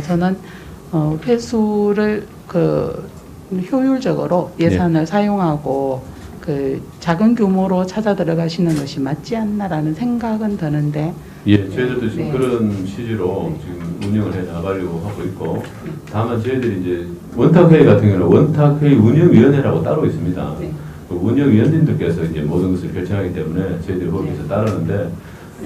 저는 회수를 효율적으로 예산을 사용하고 작은 규모로 찾아 들어가시는 것이 맞지 않나라는 생각은 드는데. 예, 저희들도 지금 네. 그런 취지로 지금 운영을 해 나가려고 하고 있고, 다만 저희들이 이제 원탁회의 같은 경우는 원탁회의 운영위원회라고 따로 있습니다. 네. 그 운영위원님들께서 이제 모든 것을 결정하기 때문에 저희들이 거기서 따르는데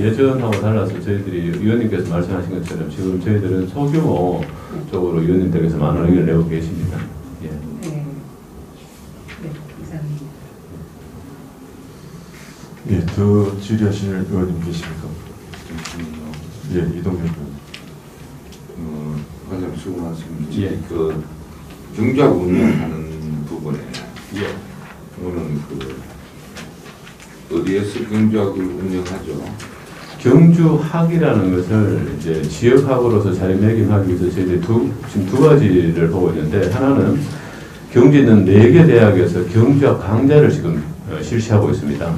예전하고 달라서 저희들이 위원님께서 말씀하신 것처럼 지금 저희들은 소규모 쪽으로 위원님들께서 많은 의견을 내고 계십니다. 예. 네. 네, 이상입니다. 예, 더 질의하실 의원님 계십니까? 예, 이동현 의원. 과장님 수고 많습니다. 예. 경주하고 운영하는 부분에 예. 오늘 어디에서 경주학을 운영하죠? 경주학이라는 것을 이제 지역학으로서 자리매김하기 위해서 저희들이 지금 두 가지를 보고 있는데, 하나는 경주에 있는 4개 대학에서 경주학 강좌를 지금 실시하고 있습니다.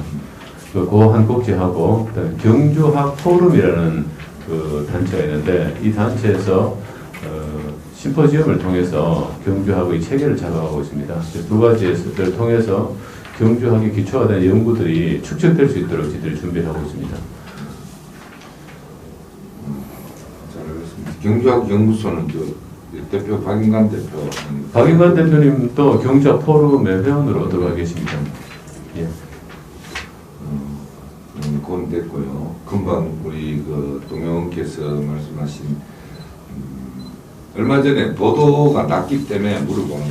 그거 한 꼭지하고, 그다음에 경주학 포럼이라는 단체가 있는데, 이 단체에서 심포지엄을 통해서 경주학의 체계를 작업하고 있습니다. 두 가지를 통해서 경주학의 기초가 된 연구들이 축적될 수 있도록 저희들이 준비를 하고 있습니다. 잘 알겠습니다. 경주학 연구소는 대표 박인관 대표. 박인관 대표님도 경주학 포럼의 회원으로 들어가 계십니다. 예. 그건 됐고요. 금방 우리 동영께서 말씀하신 얼마 전에 보도가 났기 때문에 물어보는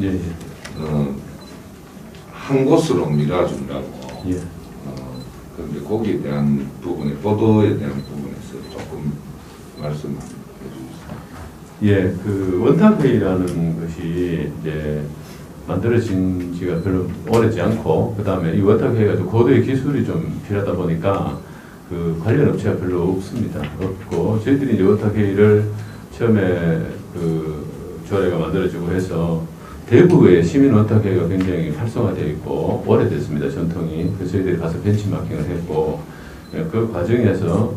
예, 예. 한 곳으로 밀어준다고. 예. 그런데 거기에 대한 부분에 보도에 대한 부분에서 조금 말씀해 주세요. 예, 원탁회의라는 것이 이제 만들어진 지가 별로 오래지 않고, 그 다음에 이 원탁회의가 좀 고도의 기술이 좀 필요하다 보니까 관련 업체가 별로 없습니다. 없고, 저희들이 이제 원탁회의를 처음에 조례가 만들어지고 해서 대구의 시민 원탁회의가 굉장히 활성화되어 있고 오래됐습니다. 전통이. 그래서 저희들이 가서 벤치마킹을 했고, 그 과정에서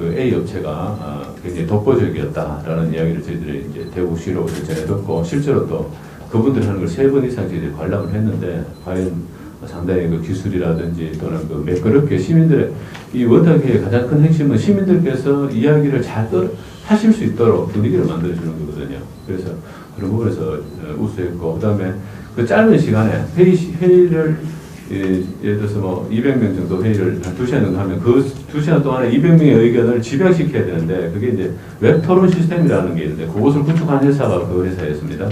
A 업체가 굉장히 독보적이었다라는 이야기를 저희들이 이제 대구시로 전해 듣고, 실제로 또 그분들이 하는 걸 3번 이상 저희들이 관람을 했는데, 과연 상당히 기술이라든지 또는 매끄럽게 시민들의 이 원탁회의 가장 큰 핵심은 시민들께서 이야기를 잘 하실 수 있도록 분위기를 만들어주는 거거든요. 그래서 그런 부분에서 우수했고, 그다음에 그 짧은 시간에 회의를 예를 들어서 뭐 200명 정도 회의를 한 2시간 정도 하면 그 2시간 동안에 200명의 의견을 집약시켜야 되는데 그게 이제 웹 토론 시스템이라는 게 있는데 그것을 구축한 회사가 그 회사였습니다.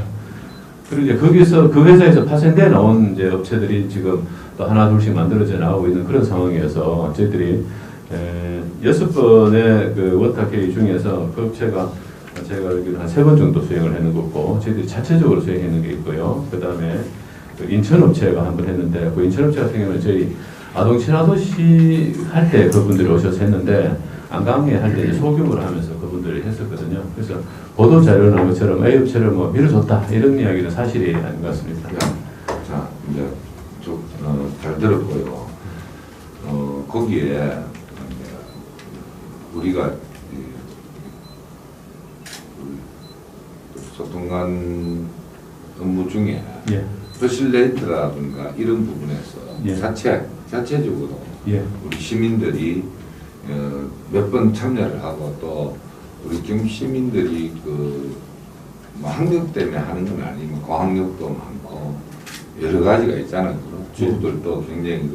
그리고 이제 거기서 그 회사에서 파생돼 나온 이제 업체들이 지금 또 하나 둘씩 만들어져 나오고 있는 그런 상황이어서 저희들이 6번의 그 워터케이 중에서 그 업체가 제가 알기로 한 3번 정도 수행을 했는 거고 저희들이 자체적으로 수행했는 게 있고요. 그 다음에 그 인천 업체가 한 번 했는데 그 인천 업체 같은 경우는 저희 아동 친화도시 할 때 그분들이 오셔서 했는데 안강에 할 때 소규모로 하면서 그분들이 했었거든요. 그래서 보도 자료 나온 것처럼 A 업체를 뭐 밀어줬다 이런 이야기는 사실이 아닌 것 같습니다. 자, 이제 좀 잘 들었고요. 거기에 우리가 소통관 업무 중에 예. 퍼실레이트라든가 이런 부분에서 예. 자체적으로 예. 우리 시민들이 몇 번 참여를 하고 또 우리 경기 시민들이 뭐 학력 때문에 하는 건 아니면 고학력도 많고 여러 가지가 있잖아요. 주부들도 굉장히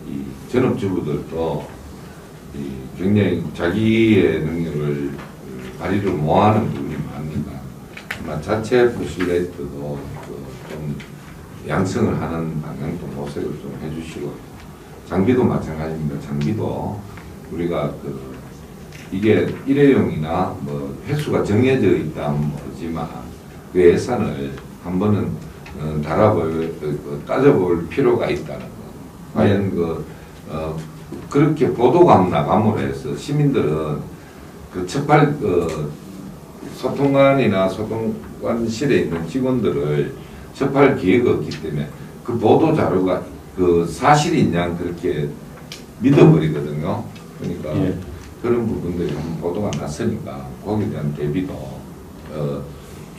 이 전업주부들도 굉장히 자기의 능력을 발휘를 못하는 부분이 많으니까 아마 자체 퍼실레이트도 좀 양성을 하는 방향도 모색을 좀 해주시고 장비도 마찬가지입니다. 장비도 우리가 이게 일회용이나 뭐 횟수가 정해져 있다면 모르지만 그 예산을 한 번은 따져볼 필요가 있다는 거. 과연 그렇게 보도감 나감으로 해서 시민들은 그 첫발 소통관이나 소통관실에 있는 직원들을 접할 기회가 없기 때문에 그 보도 자료가 그 사실이냐 그렇게 믿어버리거든요. 그러니까 예. 그런 부분들이 한번 보도가 났으니까 거기에 대한 대비도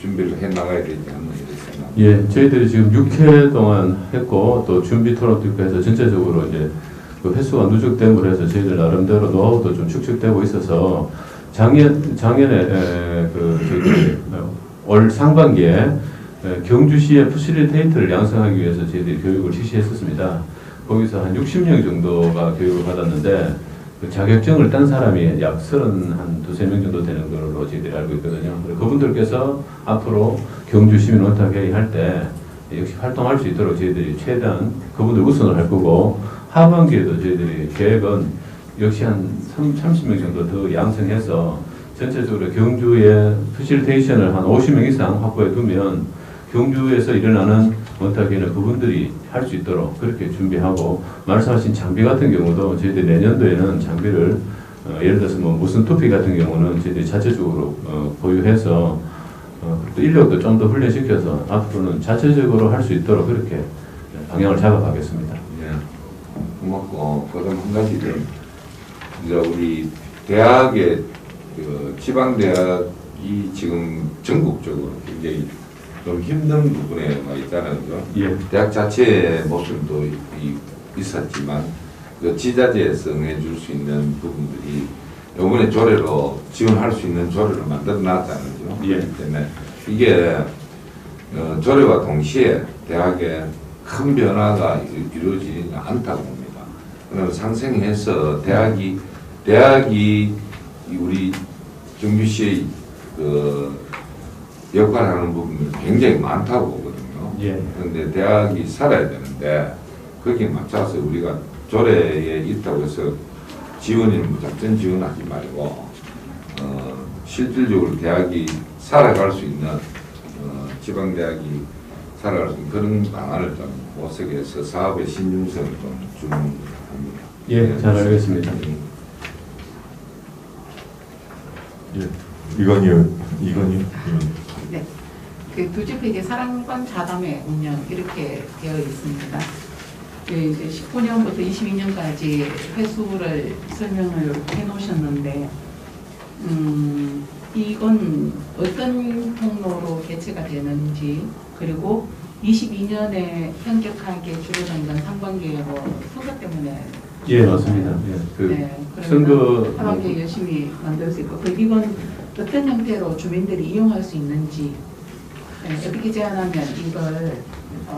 준비를 해 나가야 되지 않나 이렇게 생각합니다. 예, 저희들이 지금 6회 동안 했고 또 준비 토론도 있고 해서 전체적으로 이제 그 횟수가 누적됨으로 해서 저희들 나름대로 노하우도 좀 축적되고 있어서 작년에 올 상반기에 경주시의 퍼실리테이터를 양성하기 위해서 저희들이 교육을 실시했었습니다. 거기서 한 60명 정도가 교육을 받았는데 그 자격증을 딴 사람이 약 32명 정도 되는 걸로 저희들이 알고 있거든요. 그분들께서 앞으로 경주 시민 원탁회의 할 때 역시 활동할 수 있도록 저희들이 최대한 그분들 우선을 할 거고 하반기에도 저희들이 계획은 역시 한 30명 정도 더 양성해서 전체적으로 경주의 퍼실리테이션을 한 50명 이상 확보해 두면 경주에서 일어나는 원탁회의는 그분들이 할 수 있도록 그렇게 준비하고 말씀하신 장비 같은 경우도 저희들이 내년도에는 장비를 예를 들어서 뭐 무슨 토픽 같은 경우는 저희들이 자체적으로 보유해서 또 인력도 좀 더 훈련시켜서 앞으로는 자체적으로 할 수 있도록 그렇게 방향을 잡아가겠습니다. 예, 고맙고 그다음 한 가지는 이제 우리 대학의 지방 대학이 지금 전국적으로 굉장히 좀 힘든 부분에 있잖아요. 예. 대학 자체의 모습도 있었지만 그 지자체에서 응해줄 수 있는 부분들이 이번에 조례로 지원할 수 있는 조례를 만들어 놨잖아요. 예. 때문에 이게 조례와 동시에 대학에 큰 변화가 이루어지지 않다고 봅니다. 그럼 상생해서 대학이 우리 경주시의 역할하는 부분이 굉장히 많다고 보거든요. 예. 그런데 대학이 살아야 되는데 거기에 맞춰서 우리가 조례에 있다고 해서 지원은 무작정 지원하지 말고 실질적으로 대학이 살아갈 수 있는 지방 대학이 살아갈 수 있는 그런 방안을 좀 모색해서 사업의 신중성을 좀 주는 합니다. 예, 잘 알겠습니다. 예. 이건희요. 네. 그 두집회계 사랑관 자담회 운영 이렇게 되어 있습니다. 이제 19년부터 22년까지 회수를 설명을 해 놓으셨는데, 이건 어떤 통로로 개최가 되는지, 그리고 22년에 현격하게 줄어든 건 상반기에 뭐 선거 때문에. 예, 맞습니다. 예. 네, 선거 그러면 하반기에 열심히 만들 수 있고, 이건 어떤 형태로 주민들이 이용할 수 있는지 네, 어떻게 제안하면 이걸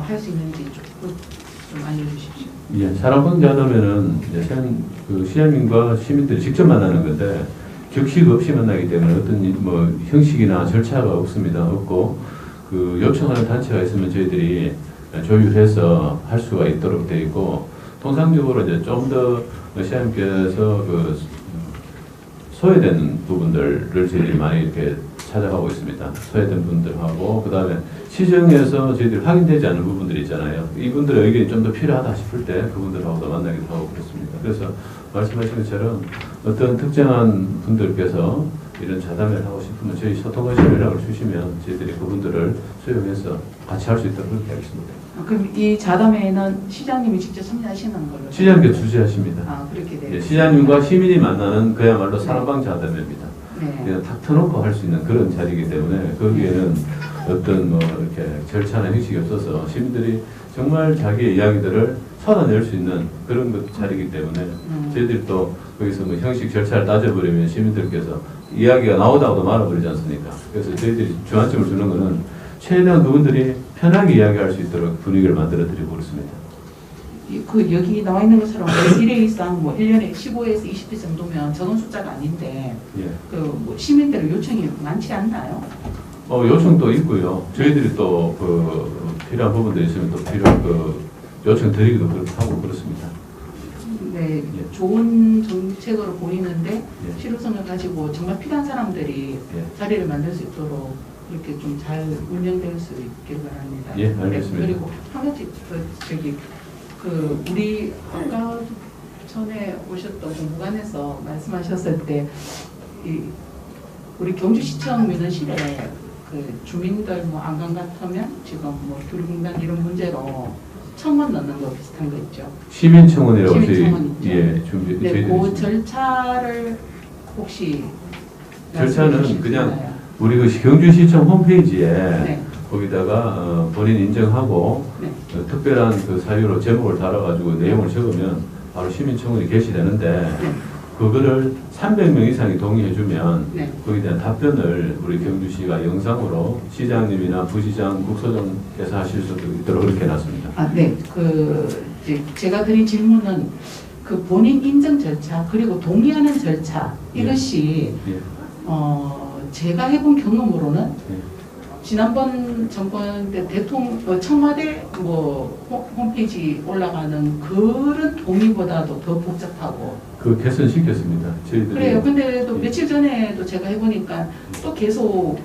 할 수 있는지 좀 알려주십시오. 예, 산업광장하면은 시장님과 시민들이 직접 만나는 건데 격식 없이 만나기 때문에 어떤 뭐 형식이나 절차가 없고 그 요청하는 단체가 있으면 저희들이 조율해서 할 수가 있도록 되어 있고 통상적으로 이제 좀 더 시장님께서 그 소외된 부분들을 저희들이 많이 이렇게 찾아가고 있습니다. 소외된 분들하고 그 다음에 시정에서 저희들이 확인되지 않은 부분들이 있잖아요. 이분들의 의견이 좀 더 필요하다 싶을 때 그분들하고도 만나기도 하고 그렇습니다. 그래서 말씀하신 것처럼 어떤 특정한 분들께서 이런 자담회를 하고 싶으면 저희 소통관실 연락을 주시면 저희들이 그분들을 수용해서 같이 할 수 있도록 그렇게 하겠습니다. 그럼 이 자담회에는 시장님이 직접 참여하시는 걸로? 시장님께 주재하십니다. 그렇게 돼요. 예, 시장님과 시민이 만나는 그야말로 산업방 자담회입니다. 네. 그냥 탁 터놓고 할 수 있는 그런 자리이기 때문에 거기에는 어떤 뭐 이렇게 절차나 형식이 없어서 시민들이 정말 자기의 이야기들을 쏟아낼 수 있는 그런 자리이기 때문에 저희들이 또 거기서 뭐 형식 절차를 따져버리면 시민들께서 이야기가 나오다가도 말아버리지 않습니까? 그래서 저희들이 주안점을 주는 거는 최대한 그분들이 편하게 이야기할 수 있도록 분위기를 만들어드리고 그렇습니다. 그 여기 나와 있는 것처럼 1회 이상 뭐 1년에 15에서 20회 정도면 적은 숫자가 아닌데 예. 뭐 시민들의 요청이 많지 않나요? 요청도 있고요. 저희들이 또 그 필요한 부분들이 있으면 또 필요한 그 요청 드리기도 하고 그렇습니다. 네, 예. 좋은 정책으로 보이는데 예. 실효성을 가지고 정말 필요한 사람들이 예. 자리를 만들 수 있도록 이렇게 좀 잘 운영될 수 있길 바랍니다. 예, 알겠습니다. 네, 그리고 한 가지 우리 아까 전에 오셨던 공무관에서 말씀하셨을 때 우리 경주시청 민원실에 그 주민들 뭐 안강 같으면 지금 뭐 교류공단 이런 문제로 청원 넣는 거 비슷한 거 있죠. 시민청원이라고 저희 시민청원 있죠. 예 준비 네, 저희들이 그 있습니다. 절차를 혹시 절차는 말씀해 주실 수 그냥 있나요? 우리 그 경주시청 홈페이지에 네. 거기다가 본인 인정하고 네. 특별한 그 사유로 제목을 달아가지고 내용을 적으면 바로 시민청원이 게시되는데 네. 그거를 300명 이상이 동의해주면 네. 거기에 대한 답변을 우리 경주시가 영상으로 시장님이나 부시장, 국소장께서 하실 수 있도록 그렇게 해놨습니다. 네. 이제 제가 드린 질문은 그 본인 인정 절차 그리고 동의하는 절차 이것이 예. 제가 해본 경험으로는 예. 지난번 정권 때 청와대 홈페이지 올라가는 그런 동의보다도 더 복잡하고. 그 개선시켰습니다. 저희들이. 그래요. 근데 또 예. 며칠 전에도 제가 해보니까 또 계속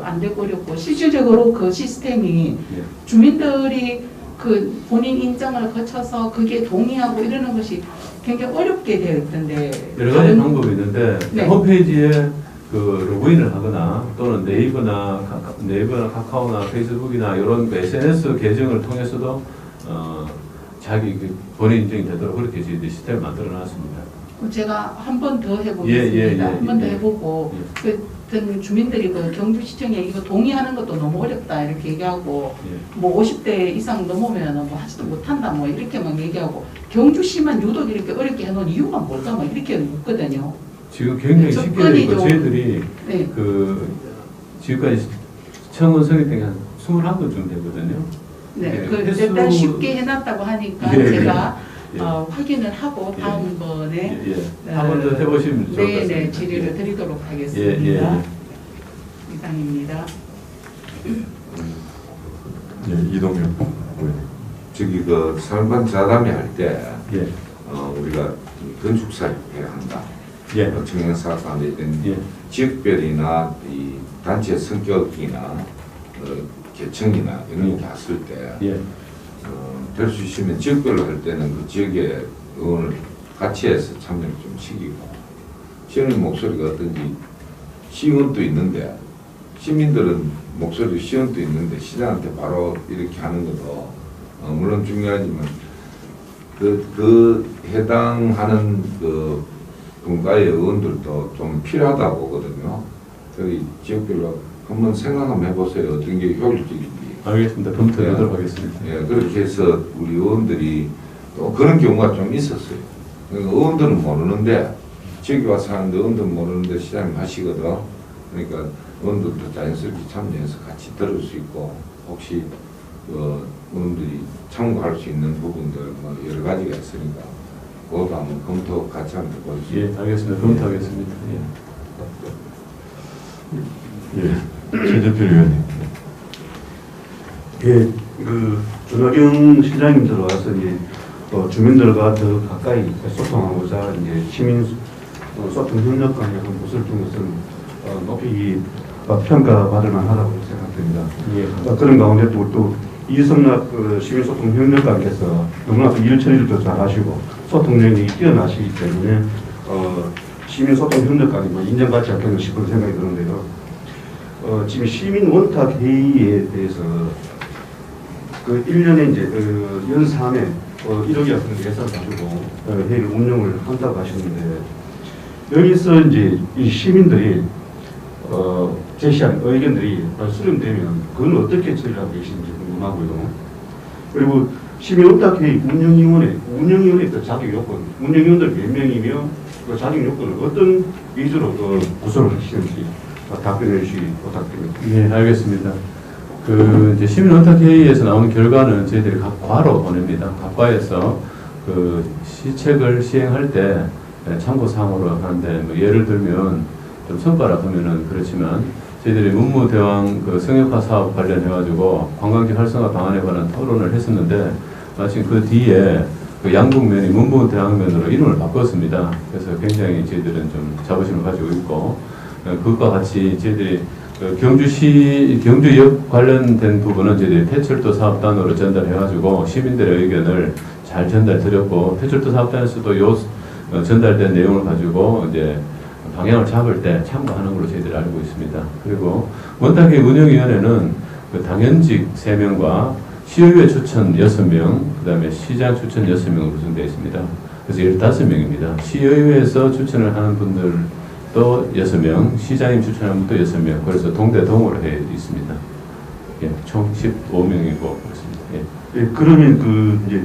안 되고 어렵고 실질적으로 그 시스템이 예. 주민들이 그 본인 인정을 거쳐서 그게 동의하고 이러는 것이 굉장히 어렵게 되어 있던데. 여러 가지 방법이 있는데 네. 홈페이지에 그 로그인을 하거나 또는 네이버나 카카오나 페이스북이나 이런 SNS 계정을 통해서도 자기 그 본인 인정이 되도록 그렇게 저희들이 시스템을 만들어놨습니다. 제가 한 번 더 해보겠습니다. 예, 한 번 더 예. 해보고 어떤 주민들이 그 경주시청에 이거 동의하는 것도 너무 어렵다 이렇게 얘기하고 예. 뭐 50대 이상 넘으면 뭐 하지도 못한다 뭐 이렇게 막 얘기하고 경주시만 유독 이렇게 어렵게 해놓은 이유가 뭘까 막 이렇게 묻거든요. 지금 굉장히 쉽게 접근이 되고 좀- 저희들이 네. 그 지금까지 청원 성립된 게 한 21건쯤 되거든요. 네, 예, 그 횟수- 일단 쉽게 해놨다고 하니까 예, 제가 예. 확인을 하고 예. 다음번에 한 번 더 해보시면 좋을 것 네, 같습니다. 네, 질의를 드리도록 예, 하겠습니다. 예, 예. 이상입니다. 예, 이동현 의원님. 저기 그 산업반 자담회 할 때 예. 우리가 건축사협회 한다. 예. 청년사업단에 이런 예. 지역별이나 이 단체 성격이나 계층이나 이런 게 봤을 때 예. 될 수 있으면 지역별로 할 때는 그 지역의 의원을 같이 해서 참여를 좀 시키고 시민 목소리가 어떤지 시의원도 있는데 시민들은 목소리 시의원도 있는데 시장한테 바로 이렇게 하는 것도 물론 중요하지만 그 해당하는 그 분과의 의원들도 좀 필요하다고 보거든요. 그래서 지역별로 한번 생각 한번 해보세요. 어떤 게 효율적인지. 알겠습니다. 검토하도록 하겠습니다. 예, 그렇게 해서 우리 의원들이 또 그런 경우가 좀 있었어요. 그러니까 의원들은 모르는데 지역에 와서 하는데 의원들은 모르는데 시장님 하시거든. 그러니까 의원들도 자연스럽게 참여해서 같이 들을 수 있고 혹시 의원들이 참고할 수 있는 부분들 뭐 여러 가지가 있으니까 그것도 한번 검토 같이 한번 해보겠습니다. 예, 알겠습니다. 검토하겠습니다. 예. 예, 최재필 의원님. 예, 그 준하경 시장님 들어와서 이제 주민들과 더 가까이 소통하고자 이제 시민 소통 협력 관계 것을 준 것은 높이 평가받을 만하다고 생각됩니다. 예. 그런 가운데 또 이성락 시민 소통 협력관께서 너무나 일 처리를 더 잘하시고 소통 능력이 뛰어나시기 때문에 시민 소통 협력관이 뭐 인정받지 않겠나 싶은 생각이 드는데요. 지금 시민 원탁 회의에 대해서 그 1년에 이제 연 3회 1억이 같은 예산 가지고 회의를 운영을 한다고 하셨는데 여기서 이제 이 시민들이 제시한 의견들이 수렴되면 그건 어떻게 처리하고 계신지 궁금하고요. 그리고 시민원탁회의 운영위원회 그 자격 요건, 운영위원들 몇 명이며 그 자격 요건을 어떤 위주로 구성을 하시는지 답변해 주시기 부탁드립니다. 네, 알겠습니다. 그 이제 시민원탁회의에서 나오는 결과는 저희들이 각 과로 보냅니다. 각 과에서 그 시책을 시행할 때 참고 사항으로 하는데 뭐 예를 들면 좀 성과라 하면은 그렇지만 저희들이 문무대왕 그 성역화 사업 관련해 가지고 관광지 활성화 방안에 관한 토론을 했었는데 마침 그 뒤에 그 양북면이 문무대왕면으로 이름을 바꿨습니다. 그래서 굉장히 저희들은 좀 자부심을 가지고 있고 그것과 같이 저희들이 그 경주역 관련된 부분은 저희들이 폐철도 사업단으로 전달해가지고 시민들의 의견을 잘 전달드렸고 폐철도 사업단에서도 전달된 내용을 가지고 이제 방향을 잡을 때 참고하는 걸로 저희들이 알고 있습니다. 그리고 원탁회 운영위원회는 그 당연직 3명과 시의회 추천 6명, 그 다음에 시장 추천 6명으로 구성되어 있습니다. 그래서 15명입니다. 시의회에서 추천을 하는 분들도 6명, 시장님 추천하는 분도 6명, 그래서 동대동으로 해 있습니다. 예, 총 15명이고 그렇습니다. 예, 그러면 이제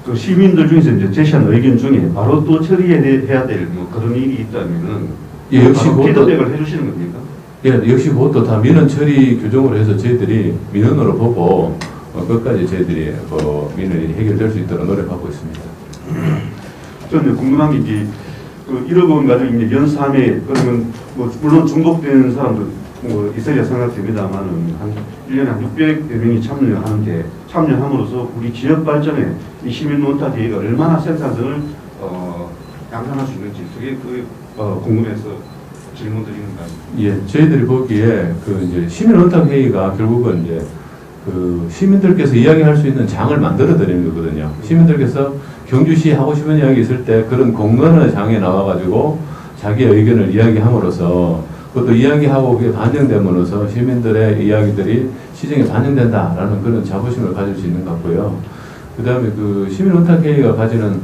그 시민들 중에서 이제 제시한 의견 중에 바로 또 처리해야 될 뭐 그런 일이 있다면은 예, 역시 그것도 피드백을 해주시는 겁니까? 예, 역시 그것도 다 민원 처리 규정으로 해서 저희들이 민원으로 보고 끝까지 저희들이 민원이 해결될 수 있도록 노력하고 있습니다. 저는 궁금한 게 이제 그 1억 원 가지고 이제 연 3회 그러면 뭐 물론 중복된 사람도 뭐 있어야 생각됩니다만은 한 1년에 한 600여 명이 참여함으로써 우리 지역 발전에 이 시민원탁회의가 얼마나 생산성을 양산할 수 있는지 그게 궁금해서 질문 드리는 거예요. 예, 저희들이 보기에 그 이제 시민원탁회의가 결국은 이제 그 시민들께서 이야기할 수 있는 장을 만들어 드리는 거거든요. 시민들께서 경주시 하고 싶은 이야기 있을 때 그런 공론의 장에 나와가지고 자기의 의견을 이야기함으로써 그것도 이야기하고 그게 반영됨으로써 시민들의 이야기들이 시정에 반영된다라는 그런 자부심을 가질 수 있는 것 같고요. 그 다음에 그 시민원탁회의가 가지는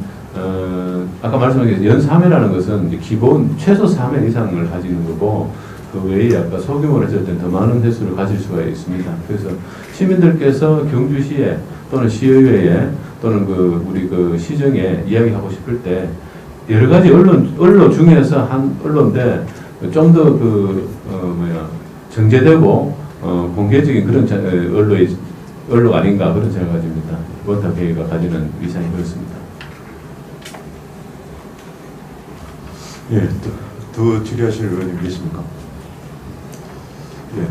아까 말씀하신 연 3회라는 것은 이제 기본 최소 3회 이상을 가지는 거고 그 외에 아까 소규모로 했을 때 더 많은 횟수를 가질 수가 있습니다. 그래서 시민들께서 경주시에 또는 시의회에 또는 우리 시정에 이야기하고 싶을 때 여러 가지 언론 중에서 한 언론인데 좀 더 정제되고 공개적인 그런 언론 아닌가 그런 생각을 가집니다. 원탁회의가 가지는 위상이 그렇습니다. 예, 더 질의하실 의원님 계십니까? 예,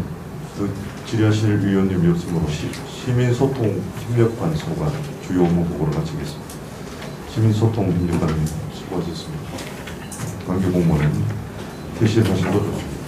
더 질의하실 의원님이 없으므로 시민소통 협력관 소관 주요 업무 보고를 마치겠습니다. 시민소통 협력관님 수고하셨습니다. 관계공무원은 대시에 사실도 좋습니다.